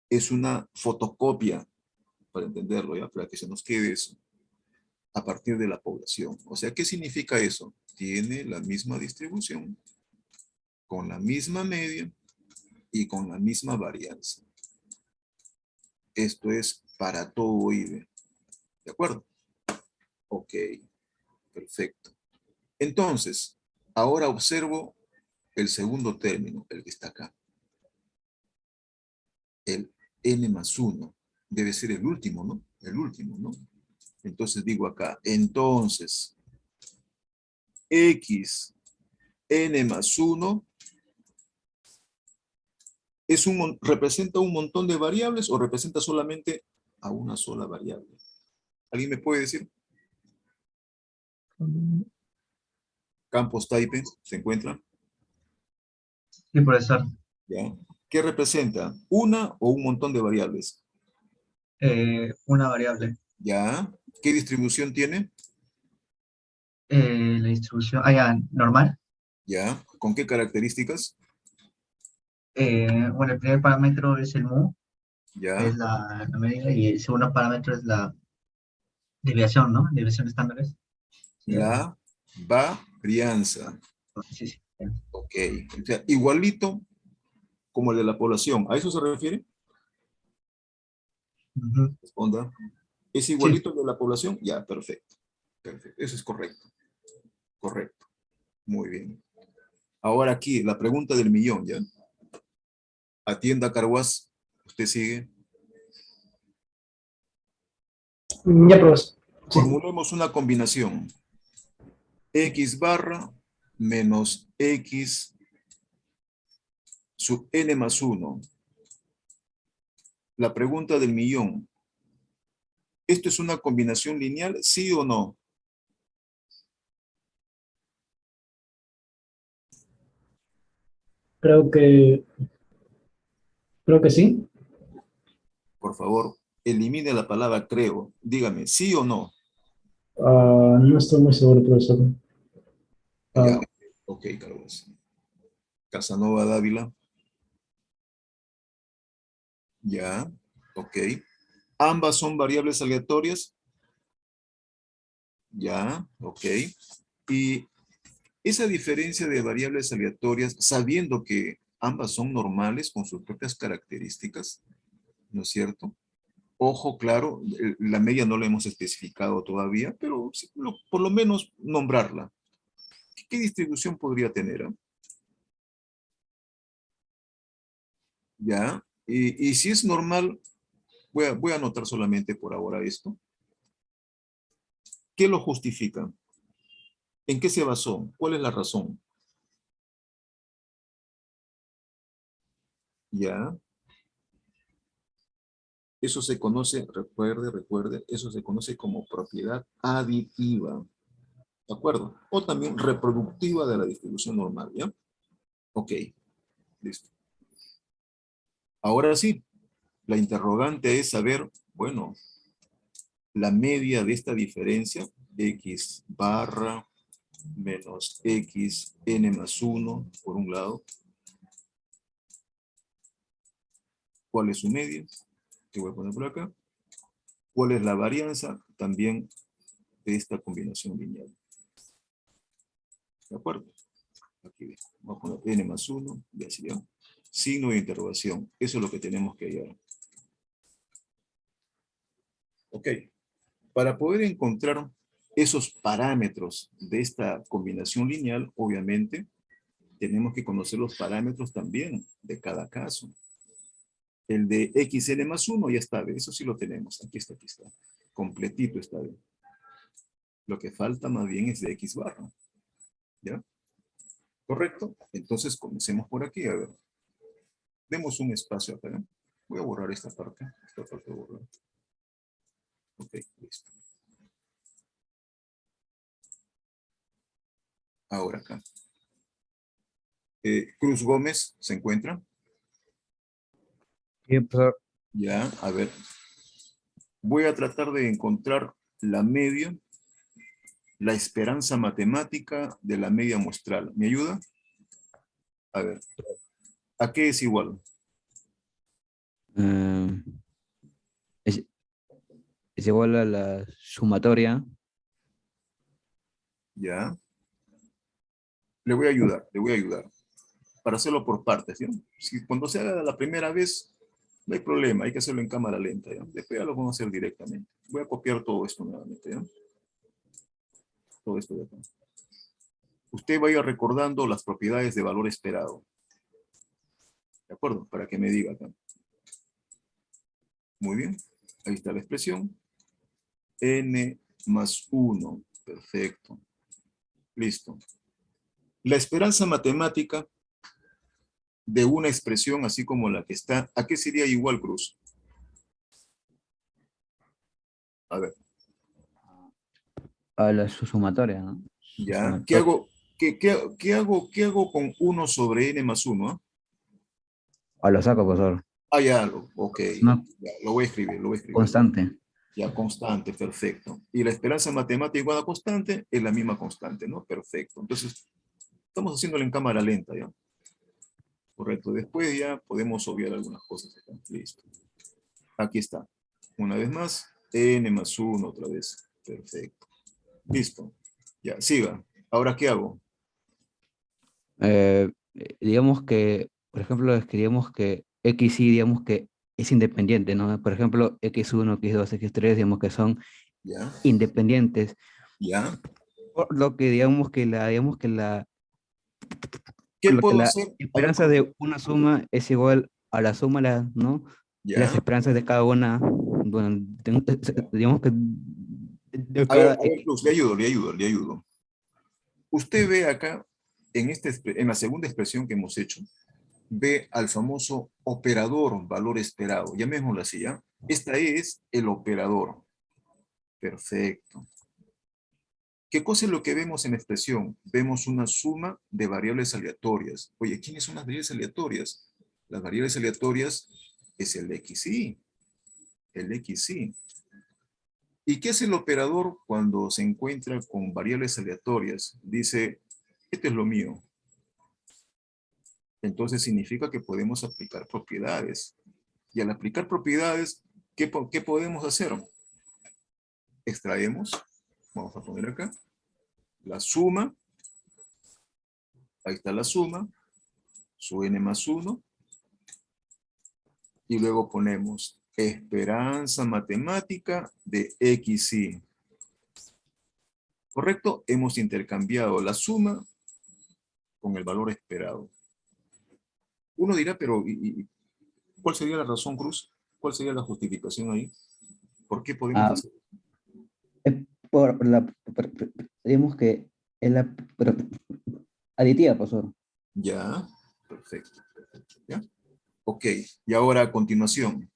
S1: es una fotocopia, para entenderlo ya, para que se nos quede eso, a partir de la población. O sea, ¿qué significa eso? Tiene la misma distribución, con la misma media y con la misma varianza. Esto es para todo IBE. ¿De acuerdo? Ok, perfecto. Entonces, ahora observo el segundo término, el que está acá. El n+1. Debe ser el último, ¿no? El último, ¿no? Entonces digo acá, entonces, x n+1 ¿representa un montón de variables o representa solamente a una sola variable? ¿Alguien me puede decir? Campos type, ¿se encuentra?
S5: Sí, profesor.
S1: ¿Ya? ¿Qué representa? ¿Una o un montón de variables?
S5: Una variable.
S1: ¿Ya? ¿Qué distribución tiene?
S5: La distribución, ya, normal.
S1: ¿Ya? ¿Con qué características?
S5: Bueno, el primer parámetro es el mu, que
S1: ¿Ya?
S5: es la medida, y el segundo parámetro es la desviación, ¿no? Desviación estándares. Sí,
S1: La varianza.
S5: sí, sí.
S1: Ok. O sea, igualito como el de la población. ¿A eso se refiere?
S5: Ujú.
S1: Responda. ¿Es
S5: Sí.
S1: igualito al de la población? Ya, perfecto. Perfecto. Eso es correcto. Correcto. Muy bien. Ahora aquí, la pregunta del millón, ¿ya? Atienda, Carguas. Usted sigue.
S6: Ya, profesor. Sí.
S1: Formulemos una combinación. X barra menos X sub n+1. La pregunta del millón. ¿Esto es una combinación lineal, sí o no?
S6: Creo que, creo que sí.
S1: Por favor, elimine la palabra creo. Dígame, ¿sí o no?
S6: No estoy muy seguro, profesor.
S1: Ya, ok, Carlos. Casanova Dávila. Ya, ok. ¿Ambas son variables aleatorias? Ya, ok. Y esa diferencia de variables aleatorias, sabiendo que ambas son normales con sus propias características, ¿no es cierto? Ojo, claro, la media no la hemos especificado todavía, pero sí, por lo menos nombrarla. ¿Qué distribución podría tener? ¿Ya? Y si es normal, voy a anotar solamente por ahora esto. ¿Qué lo justifica? ¿En qué se basó? ¿Cuál es la razón? ¿Ya? Eso se conoce, recuerde, eso se conoce como propiedad aditiva. ¿De acuerdo? O también reproductiva de la distribución normal, ¿ya? Ok, listo. Ahora sí, la interrogante es saber, bueno, la media de esta diferencia, x barra menos x n más 1, por un lado. ¿Cuál es su media? Que voy a poner por acá. ¿Cuál es la varianza? También de esta combinación lineal. ¿De acuerdo? Aquí vamos a poner n más 1, y así, ¿ya? Signo de interrogación. Eso es lo que tenemos que hallar. Ok. Para poder encontrar esos parámetros de esta combinación lineal, obviamente, tenemos que conocer los parámetros también de cada caso. El de xn más 1 ya está, eso sí lo tenemos. Aquí está, aquí está. Completito está bien. Lo que falta más bien es de x barra. ¿Ya? ¿Correcto? Entonces comencemos por aquí, a ver. Demos un espacio acá, ¿no? Voy a borrar esta parte. Esta parte borrar. Ok, listo. Ahora acá. Cruz Gómez, ¿se encuentra?
S3: Sí, profesor.
S1: Ya, a ver. Voy a tratar de encontrar la media, la esperanza matemática de la media muestral. ¿Me ayuda? A ver. ¿A qué es igual?
S7: Eh, es, es igual a la sumatoria.
S1: Ya. Le voy a ayudar, le voy a ayudar. Para hacerlo por partes, ¿ya? Si cuando se haga la primera vez, no hay problema, hay que hacerlo en cámara lenta, ¿ya? Después ya lo vamos a hacer directamente. Voy a copiar todo esto nuevamente, ¿ya? Todo esto de acá. Usted vaya recordando las propiedades de valor esperado. ¿De acuerdo? Para que me diga acá. Muy bien. Ahí está la expresión. N más 1. Perfecto. Listo. La esperanza matemática de una expresión así como la que está, ¿a qué sería igual, Cruz? A ver,
S7: A la sumatoria, ¿no?
S1: ¿ya? ¿Qué
S7: Sumatoria.
S1: hago? ¿Qué hago con 1 sobre n más 1?
S7: A lo saco, profesor.
S1: Ya, ok.
S7: Una
S1: Ya, lo voy a escribir, lo voy a escribir.
S7: constante.
S1: Ya, constante, perfecto. Y la esperanza matemática igual a constante es la misma constante, ¿no? Perfecto. Entonces, estamos haciéndolo en cámara lenta, ¿ya? Correcto. Después ya podemos obviar algunas cosas acá. Listo. Aquí está. Una vez más, n más 1 otra vez. Perfecto. Listo. Ya, siga. Ahora, ¿qué hago?
S7: Digamos que, por ejemplo, escribimos que X y digamos que es independiente, ¿no? Por ejemplo, X1, X2, X3, digamos que son
S1: Ya,
S7: independientes.
S1: ya.
S7: Por lo que
S1: ¿Qué
S7: lo que
S1: puedo
S7: la
S1: hacer? A ver,
S7: esperanza de una suma es igual a la suma, ¿no? Las
S1: ya.
S7: esperanzas de cada una, bueno, digamos que de cada
S1: A ver,
S7: X.
S1: Luz, le ayudo, le ayudo, le ayudo. Usted ve acá, en la segunda expresión que hemos hecho, ve al famoso operador valor esperado. Llamémoslo así, ¿ya? Esta es el operador. Perfecto. ¿Qué cosa es lo que vemos en la expresión? Vemos una suma de variables aleatorias. Oye, ¿quiénes son las variables aleatorias? Las variables aleatorias es el XY. El XY. ¿Y qué hace el operador cuando se encuentra con variables aleatorias? Dice, este es lo mío. Entonces significa que podemos aplicar propiedades. Y al aplicar propiedades, ¿qué podemos hacer? Extraemos, vamos a poner acá, la suma, ahí está la suma, su n más 1, y luego ponemos esperanza matemática de XY. ¿Correcto? Hemos intercambiado la suma con el valor esperado. Uno dirá, pero ¿cuál sería la razón, Cruz? ¿Cuál sería la justificación ahí? ¿Por qué podemos
S7: Ah,
S1: hacer?
S7: digamos que es la aditiva, profesor.
S1: Ya, perfecto. ¿Ya? Ok, y ahora a continuación.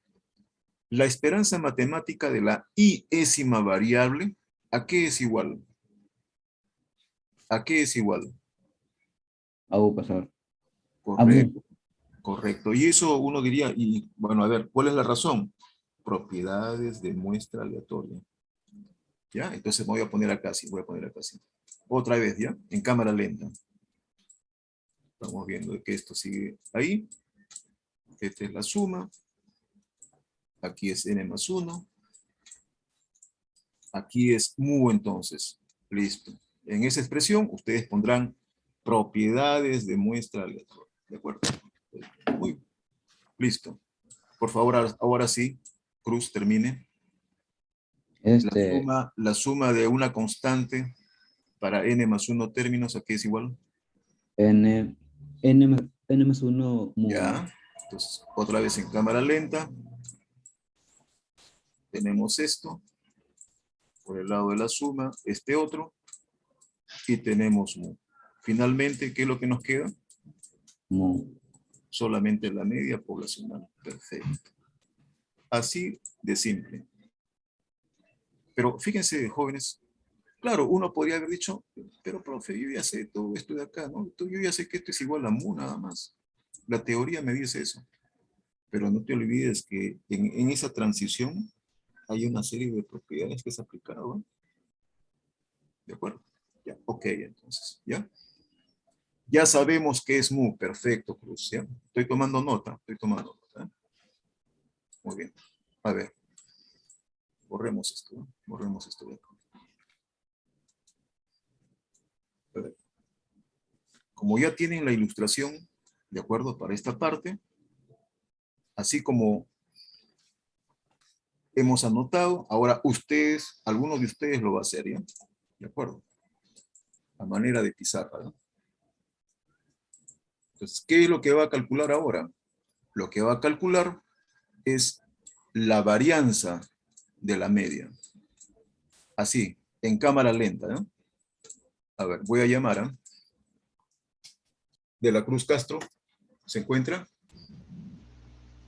S1: La esperanza matemática de la i-ésima variable, ¿a qué es igual? ¿A qué es igual?
S7: A U, profesor. A mu.
S1: Correcto, correcto. Y eso uno diría, y bueno, a ver, ¿cuál es la razón? Propiedades de muestra aleatoria. ¿Ya? Entonces me voy a poner acá, sí, voy a poner acá, sí. Otra vez, ¿ya? En cámara lenta. Estamos viendo que esto sigue ahí. Esta es la suma. Aquí es n más 1. Aquí es mu entonces. Listo. En esa expresión ustedes pondrán propiedades de muestra aleatoria. ¿De acuerdo? Muy bien. Listo. Por favor, ahora sí, Cruz, termine.
S7: Este,
S1: La suma de una constante para n más 1 términos, ¿a qué es igual?
S7: N más 1 mu, ¿no?
S1: Ya. Entonces, otra vez en cámara lenta. Tenemos esto. Por el lado de la suma, este otro. Y tenemos mu. Finalmente, ¿qué es lo que nos queda?
S7: Mu.
S1: Solamente la media poblacional. Perfecto. Así de simple. Pero fíjense, jóvenes, claro, uno podría haber dicho, pero profe, yo ya sé todo esto de acá, ¿no? Yo ya sé que esto es igual a mu nada más. La teoría me dice eso. Pero no te olvides que en esa transición hay una serie de propiedades que se aplicaron. ¿De acuerdo? Ya, ok, entonces, ¿ya? Ya sabemos que es mu, perfecto, Cruz, ¿ya? Estoy tomando nota, ¿eh? Muy bien. A ver, borremos esto, ¿no? Borremos esto de acá. A ver. Como ya tienen la ilustración, ¿de acuerdo? Para esta parte, así como hemos anotado, ahora ustedes, alguno de ustedes lo va a hacer, ¿ya? ¿De acuerdo? A manera de pizarra, ¿no? Entonces, ¿qué es lo que va a calcular ahora? Lo que va a calcular es la varianza de la media. Así, en cámara lenta, ¿no? A ver, voy a llamar a De la Cruz Castro. ¿Se encuentra?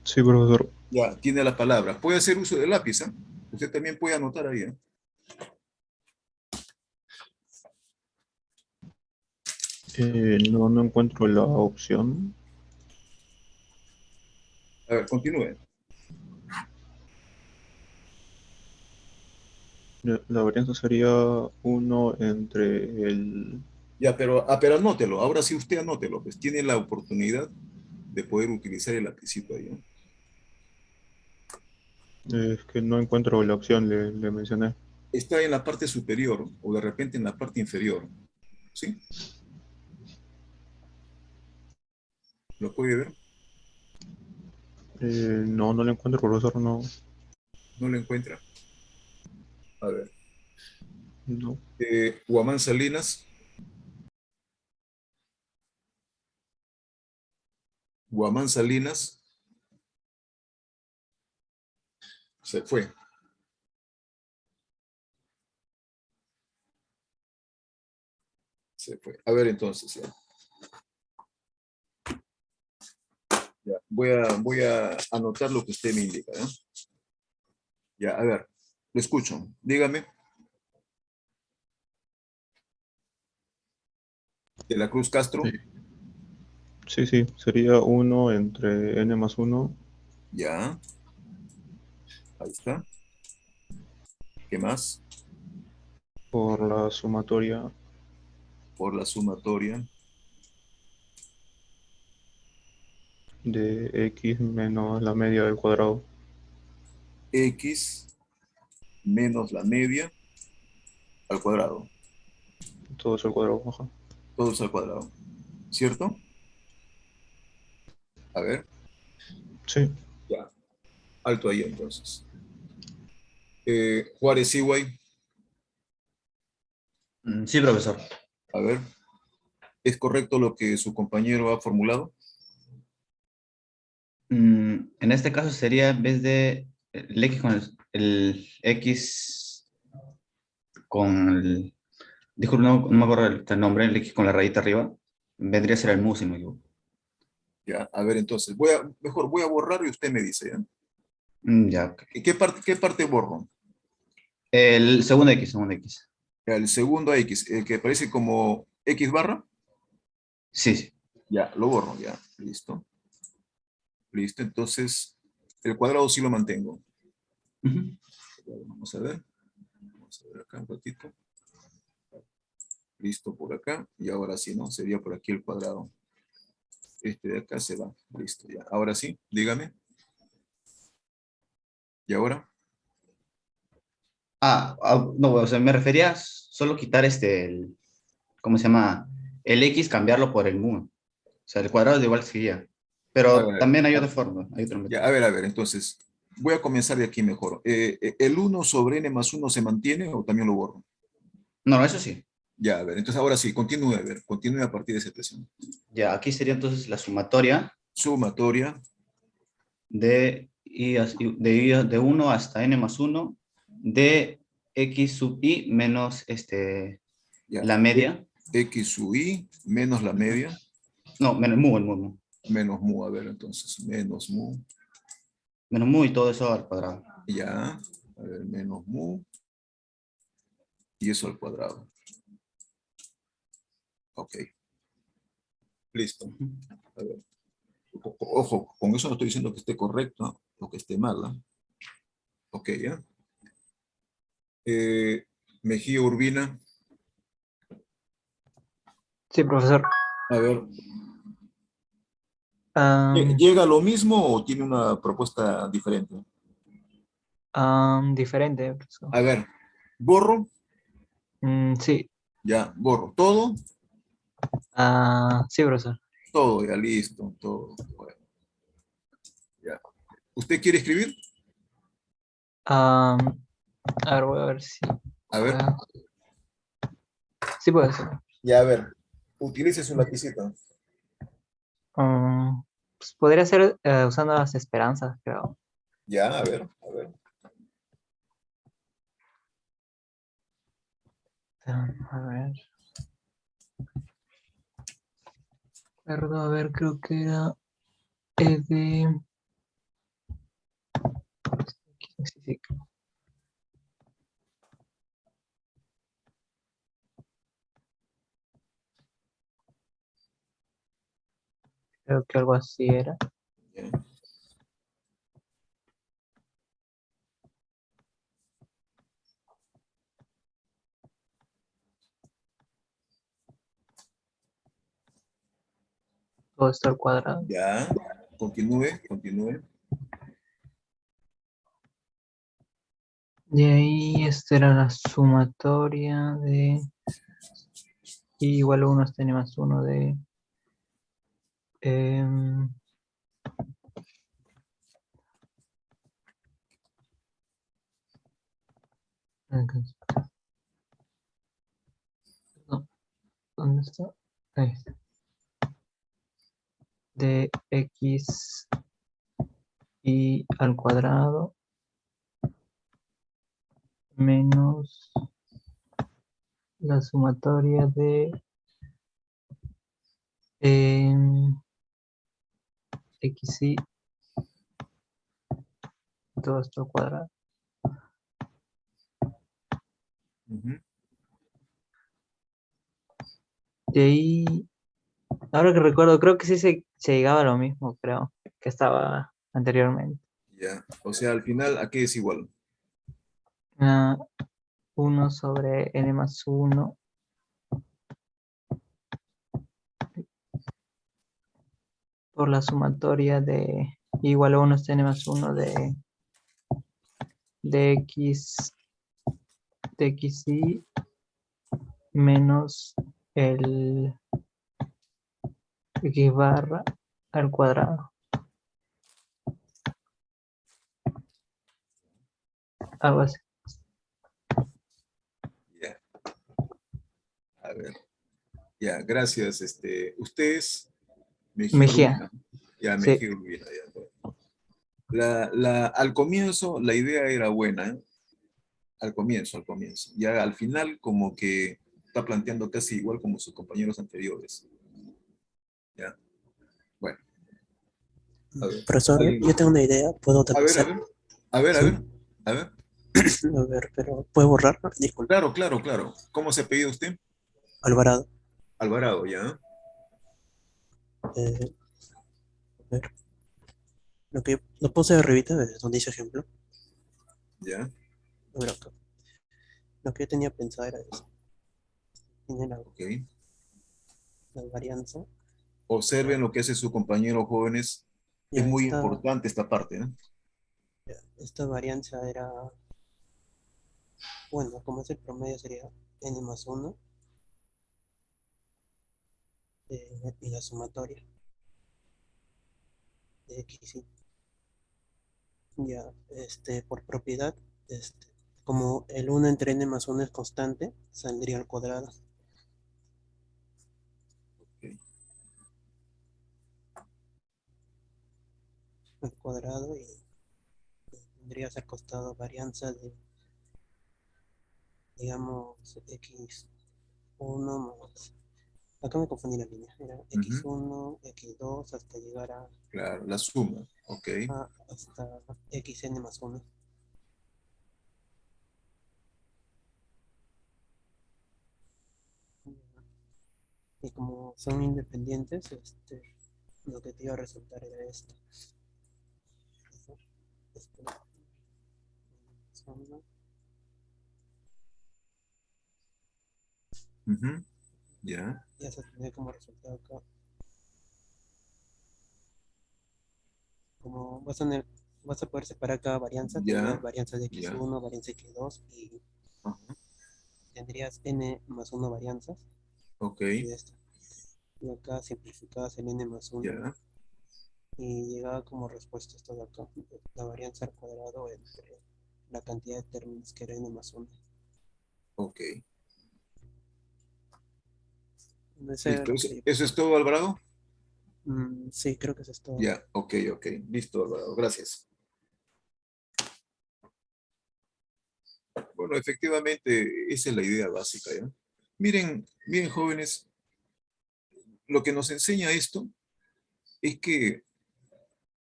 S3: Sí, profesor.
S1: Ya, tiene la palabra. Puede hacer uso de lápiz, ¿eh? Usted también puede anotar ahí, ¿eh?
S3: No encuentro la opción.
S1: A ver, continúe.
S3: La varianza sería 1 entre el...
S1: Ya, pero anótelo. Ahora sí usted anótelo. Pues tiene la oportunidad de poder utilizar el lapicito ahí, ¿eh?
S3: Es que no encuentro la opción, le mencioné.
S1: Está en la parte superior o de repente en la parte inferior. ¿Sí? ¿Lo puede ver?
S3: No la encuentro, profesor, no.
S1: ¿No lo encuentra? A ver.
S3: No.
S1: Guamán Salinas. Guamán Salinas. Se fue. Se fue. A ver entonces. Ya. Ya. Voy a anotar lo que usted me indica, ¿no? Ya, a ver. Lo escucho. Dígame. De la Cruz Castro.
S3: Sí, sería 1 entre n más 1
S1: Ya. Ahí está. ¿Qué más?
S3: por la sumatoria
S1: Por la sumatoria.
S3: de x menos la media del cuadrado.
S1: X menos la media al cuadrado.
S3: Todo es al cuadrado, ajá.
S1: Todo es al cuadrado. ¿Cierto? A ver.
S3: Sí,
S1: Ya. Alto ahí entonces. Juárez Iguay,
S8: Sí, profesor.
S1: a ver, ¿es correcto lo que su compañero ha formulado?
S8: En este caso sería en vez de el X con el X con el... Disculpe, no me acuerdo el nombre, el X con la rayita arriba. Vendría a ser el mu, si no me equivoco.
S1: Ya, a ver, entonces, mejor voy a borrar y usted me dice, ¿ya?
S8: Ya, ok.
S1: ¿Y qué parte borro?
S8: El segundo X, segundo X.
S1: Ya, el segundo X, el que aparece como X barra.
S8: Sí, sí.
S1: Ya, lo borro, ya, listo. Listo, entonces, el cuadrado sí lo mantengo.
S8: Ujú.
S1: Vamos a ver. Vamos a ver acá un ratito. Listo por acá. Y ahora sí, ¿no? Sería por aquí el cuadrado. Este de acá se va. Listo, ya. Ahora sí, dígame. ¿Y ahora?
S8: No, o sea, me refería a solo quitar ¿cómo se llama? El X, cambiarlo por el mu. O sea, el cuadrado de igual seguía.
S1: A
S8: Pero
S1: ver,
S8: también hay otra forma, hay otro
S1: ya,
S8: método.
S1: a ver, entonces, voy a comenzar de aquí mejor. ¿El 1 sobre n más 1 se mantiene o también lo borro?
S8: No, eso sí.
S1: Ya, a ver, entonces ahora sí, continúe, a ver, continúe a partir de esa expresión.
S8: Ya, aquí sería entonces la sumatoria
S1: Sumatoria,
S8: de 1 hasta n más 1 de x sub i menos
S1: ya,
S8: la media.
S1: x sub i menos la media,
S8: No, menos mu, el mu.
S1: menos mu, a ver, entonces, menos mu,
S8: Menos mu y todo eso al cuadrado.
S1: ya, a ver, menos mu, y eso al cuadrado. Ok, listo.
S8: Ujú.
S1: A ver, ojo, con eso no estoy diciendo que esté correcto o que esté mal, ¿no? Ok, ya. Mejía Urbina,
S10: Sí, profesor.
S1: a ver,
S10: Am,
S1: ¿llega a lo mismo o tiene una propuesta diferente?
S10: Diferente, profesor.
S1: A ver, borro,
S10: Sí.
S1: ya, borro. ¿Todo?
S10: Sí, profesor.
S1: Todo, ya listo, todo. Bueno, ya. ¿Usted quiere escribir?
S10: Am, a ver, voy a ver si
S1: A ver.
S10: puedo. Sí, puede ser.
S1: Ya, a ver. Utilice su lapicito.
S10: Pues podría ser usando las esperanzas, creo.
S1: Ya, a ver, a ver.
S10: A ver. Perdón, a ver, creo que era de... Sí, sí. Creo que algo así era.
S1: Ya.
S10: Todo esto al cuadrado.
S1: Ya. Continúe, continúe.
S10: De ahí, esta era la sumatoria de... Y igual uno tiene más uno de... em, no, ¿dónde está? Ahí está. De x y al cuadrado menos la sumatoria de x y todo esto al cuadrado.
S1: Ujú.
S10: De ahí, ahora que recuerdo, creo que sí se llegaba a lo mismo, creo, que estaba anteriormente.
S1: Ya. O sea, al final, ¿a qué es igual?
S10: 1 sobre n más 1 por la sumatoria de igual a 1 es n más 1 de x y menos el x barra al cuadrado. algo así.
S1: Ya. A ver. Ya, gracias. Ustedes, Mejía
S10: Mejía.
S1: Urbina. Ya,
S10: Sí.
S1: Mejía Urbina. Ya. Al comienzo la idea era buena, ¿eh? Al comienzo. Ya al final como que está planteando casi igual como sus compañeros anteriores. Ya. Bueno. A ver.
S11: Profesor,
S1: ¿Alguien?
S11: yo tengo una idea, ¿puedo
S1: A ver, a
S11: tapizar?
S1: ver. A ver, a
S11: ¿Sí?
S1: ver. A ver.
S11: A ver, pero ¿puedo borrar? Disculpe.
S1: Claro. ¿Cómo se ha pedido usted?
S11: Alvarado.
S1: Alvarado, ya.
S11: A ver, lo puse arribita, donde dice ejemplo.
S1: Ya.
S11: A ver acá. Lo que yo tenía pensado era eso. Tiene
S1: Ok.
S11: la varianza.
S1: Observen lo que hace su compañero jóvenes. Es
S11: Ya
S1: muy importante esta parte, ¿no?
S11: esta varianza era, bueno, como es el promedio sería n más 1 y la sumatoria de x. Ya, por propiedad, como el 1 entre n más 1 es constante, saldría al cuadrado.
S1: Ok.
S11: Al cuadrado y tendrías al costado varianza de, digamos, x1 más, acá me confundí la línea, era x1, x2 hasta llegar
S1: Claro, la suma. Ok.
S11: hasta xn más 1. Y como son independientes, lo que te iba a resultar era esto. Esto, suma,
S1: Ya.
S11: y eso tendría como resultado acá. Como vas a poder separar cada varianza, tendrías
S1: Ya.
S11: varianza de
S1: Ya.
S11: x1, varianza de x2 y
S1: Ajá.
S11: tendrías n más 1 varianzas
S1: Ok.
S11: y esto. Y acá simplificabas el n más 1
S1: Ya.
S11: y llegaba como respuesta esto de acá, la varianza al cuadrado entre la cantidad de términos que era n más 1.
S1: Ok.
S11: Ese era
S1: Listo.
S11: lo
S1: ¿Eso,
S11: que yo
S1: eso es
S11: pensaba.
S1: todo, Alvarado?
S11: Sí, creo que eso es todo.
S1: Ya. Ok. Listo, Alvarado. Gracias. Bueno, efectivamente, esa es la idea básica, ¿ya? Miren, jóvenes, lo que nos enseña esto es que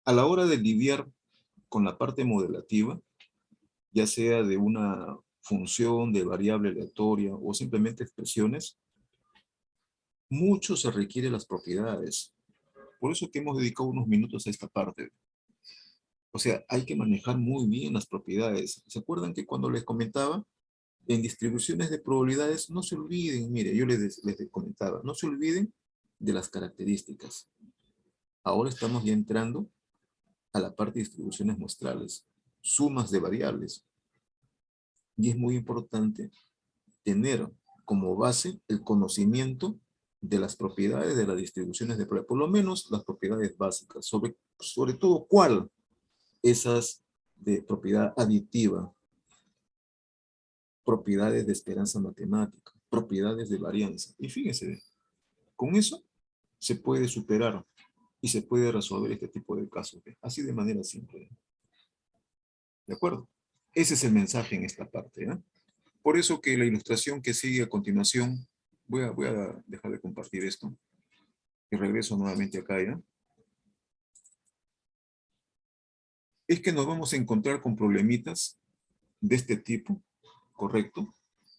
S1: a la hora de lidiar con la parte modelativa, ya sea de una función, de variable aleatoria o simplemente expresiones, mucho se requiere las propiedades. Por eso que hemos dedicado unos minutos a esta parte. O sea, hay que manejar muy bien las propiedades. ¿Se acuerdan que cuando les comentaba, en distribuciones de probabilidades, no se olviden, mire, yo les comentaba, no se olviden de las características. Ahora estamos ya entrando a la parte de distribuciones muestrales, sumas de variables. Y es muy importante tener como base el conocimiento de las propiedades de las distribuciones de probabilidades, por lo menos las propiedades básicas, sobre todo cuál, esas de propiedad aditiva, propiedades de esperanza matemática, propiedades de varianza. Y fíjense, con eso se puede superar y se puede resolver este tipo de casos, así de manera simple. ¿De acuerdo? Ese es el mensaje en esta parte, ¿eh? Por eso que la ilustración que sigue a continuación, voy a dejar de compartir esto y regreso nuevamente acá, ¿ya? Es que nos vamos a encontrar con problemitas de este tipo, ¿correcto?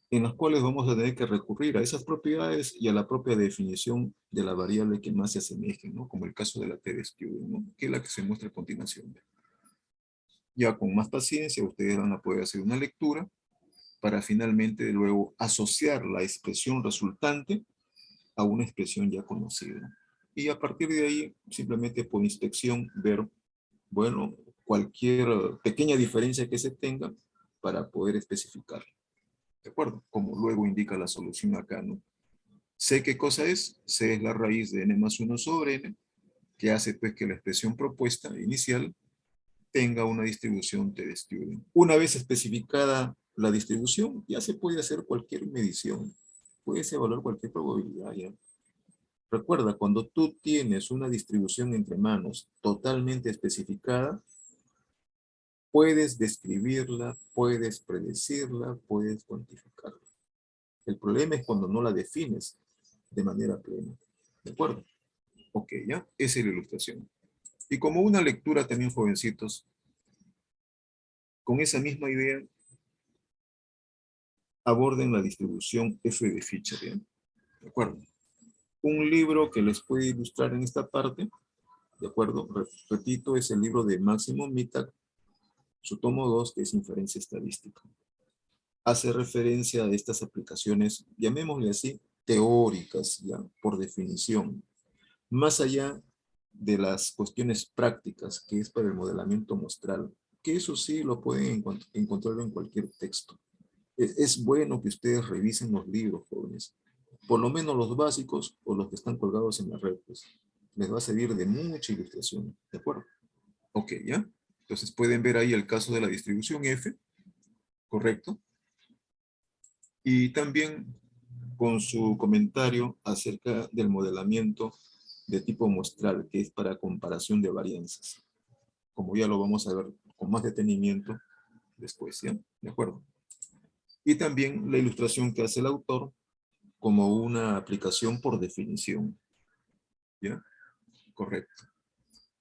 S1: En las cuales vamos a tener que recurrir a esas propiedades y a la propia definición de la variable que más se asemeje, ¿no? Como el caso de la T-Studio, ¿no? Que es la que se muestra a continuación. Ya con más paciencia, ustedes van a poder hacer una lectura para finalmente luego asociar la expresión resultante a una expresión ya conocida. Y a partir de ahí, simplemente por inspección, ver, bueno, cualquier pequeña diferencia que se tenga para poder especificar. ¿De acuerdo? Como luego indica la solución acá, ¿no? C, ¿qué cosa es? C es la raíz de n más 1 sobre n, que hace pues que la expresión propuesta inicial tenga una distribución t-student. Una vez especificada la distribución, ya se puede hacer cualquier medición. Puedes evaluar cualquier probabilidad ya. Recuerda, cuando tú tienes una distribución entre manos totalmente especificada, puedes describirla, puedes predecirla, puedes cuantificarla. El problema es cuando no la defines de manera plena. ¿De acuerdo? Ok, ya. Esa es la ilustración. Y como una lectura también, jovencitos, con esa misma idea, aborden la distribución F de Fisher, ¿bien? ¿De acuerdo? Un libro que les puede ilustrar en esta parte, ¿de acuerdo? Repito, es el libro de Máximo Mittag, su tomo 2, que es Inferencia Estadística. Hace referencia a estas aplicaciones, llamémosle así, teóricas, ya, por definición. Más allá de las cuestiones prácticas, que es para el modelamiento muestral, que eso sí lo pueden encontrar en cualquier texto. Es bueno que ustedes revisen los libros, jóvenes. Por lo menos los básicos o los que están colgados en la red, pues, les va a servir de mucha ilustración, ¿de acuerdo? Ok, ¿ya? Entonces pueden ver ahí el caso de la distribución F, ¿correcto? Y también con su comentario acerca del modelamiento de tipo muestral, que es para comparación de varianzas. Como ya lo vamos a ver con más detenimiento después, ¿ya? ¿De acuerdo? Y también la ilustración que hace el autor como una aplicación por definición. ¿Ya? Correcto.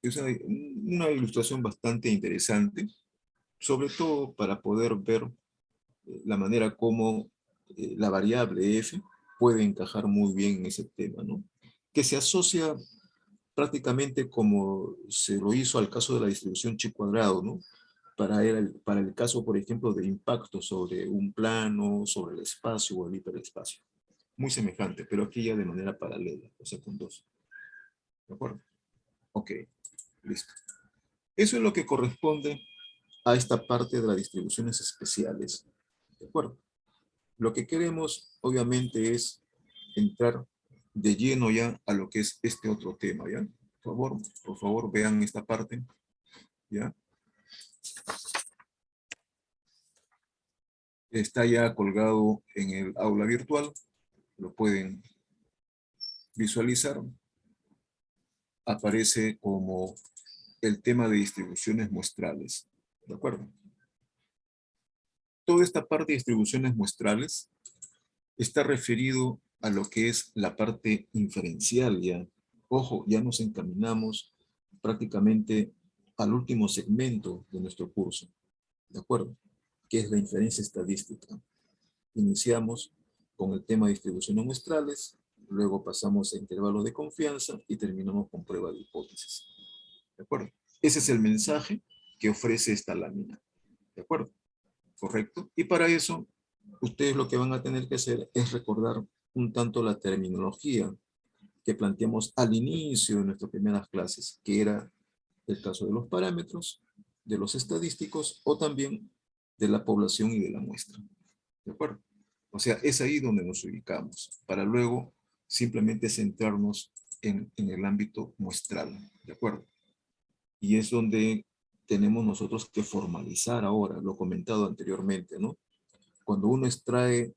S1: Es una ilustración bastante interesante, sobre todo para poder ver la manera como la variable f puede encajar muy bien en ese tema, ¿no? Que se asocia prácticamente como se lo hizo al caso de la distribución chi cuadrado, ¿no? Para el caso, por ejemplo, de impacto sobre un plano, sobre el espacio o el hiperespacio. Muy semejante, pero aquí ya de manera paralela, o sea, con dos. ¿De acuerdo? Ok, listo. Eso es lo que corresponde a esta parte de las distribuciones especiales. ¿De acuerdo? Lo que queremos, obviamente, es entrar de lleno ya a lo que es este otro tema, ¿ya? Por favor, vean esta parte, ¿ya? Está ya colgado en el aula virtual, lo pueden visualizar. Aparece como el tema de distribuciones muestrales, ¿de acuerdo? Toda esta parte de distribuciones muestrales está referido a lo que es la parte inferencial ya. Ojo, ya nos encaminamos prácticamente al último segmento de nuestro curso, ¿de acuerdo? Que es la inferencia estadística. Iniciamos con el tema de distribuciones muestrales, luego pasamos a intervalos de confianza y terminamos con prueba de hipótesis. ¿De acuerdo? Ese es el mensaje que ofrece esta lámina. ¿De acuerdo? Correcto. Y para eso, ustedes lo que van a tener que hacer es recordar un tanto la terminología que planteamos al inicio de nuestras primeras clases, que era el caso de los parámetros, de los estadísticos o también de la población y de la muestra. ¿De acuerdo? O sea, es ahí donde nos ubicamos, para luego simplemente centrarnos en el ámbito muestral. ¿De acuerdo? Y es donde tenemos nosotros que formalizar ahora, lo comentado anteriormente, ¿no? Cuando uno extrae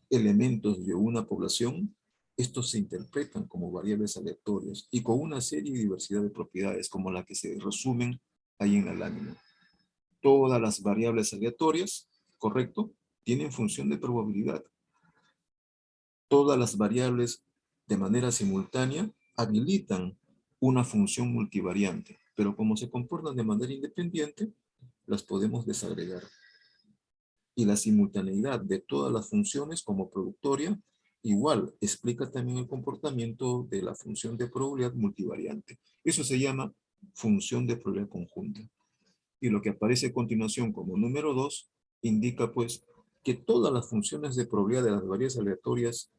S1: elementos de una población, estos se interpretan como variables aleatorias y con una serie y diversidad de propiedades, como la que se resumen ahí en la lámina. Todas las variables aleatorias, ¿correcto?, tienen función de probabilidad. Todas las variables de manera simultánea habilitan una función multivariante, pero como se comportan de manera independiente, las podemos desagregar. Y la simultaneidad de todas las funciones como productoria, igual, explica también el comportamiento de la función de probabilidad multivariante. Eso se llama función de probabilidad conjunta. Y lo que aparece a continuación como número 2, indica pues que todas las funciones de probabilidad de las variables aleatorias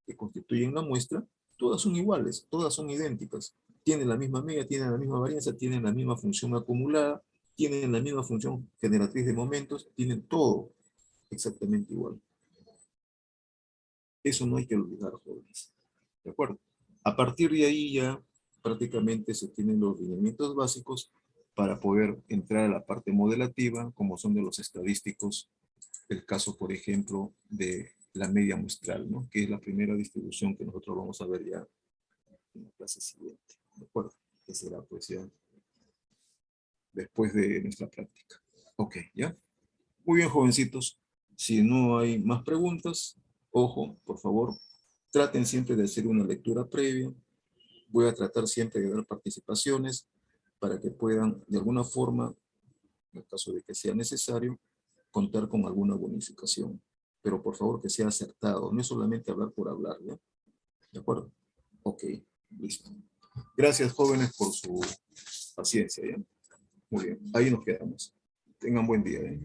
S1: que constituyen la muestra, todas son iguales, todas son idénticas. Tienen la misma media, tienen la misma varianza, tienen la misma función acumulada, tienen la misma función generatriz de momentos, tienen todo exactamente igual. Eso no hay que olvidar, jóvenes. ¿De acuerdo? A partir de ahí ya prácticamente se tienen los lineamientos básicos para poder entrar a la parte modelativa, como son de los estadísticos, el caso, por ejemplo, de la media muestral, ¿no? Que es la primera distribución que nosotros vamos a ver ya en la clase siguiente, ¿de acuerdo? Que será pues ya después de nuestra práctica. Ok, ¿ya? Muy bien, jovencitos. Si no hay más preguntas, ojo, por favor, traten siempre de hacer una lectura previa. Voy a tratar siempre de dar participaciones para que puedan, de alguna forma, en el caso de que sea necesario, contar con alguna bonificación. Pero por favor que sea acertado, no es solamente hablar por hablar, ¿ya? ¿De acuerdo? Ok, listo. Gracias, jóvenes, por su paciencia, ¿ya? Muy bien, ahí nos quedamos. Tengan buen día, ¿eh?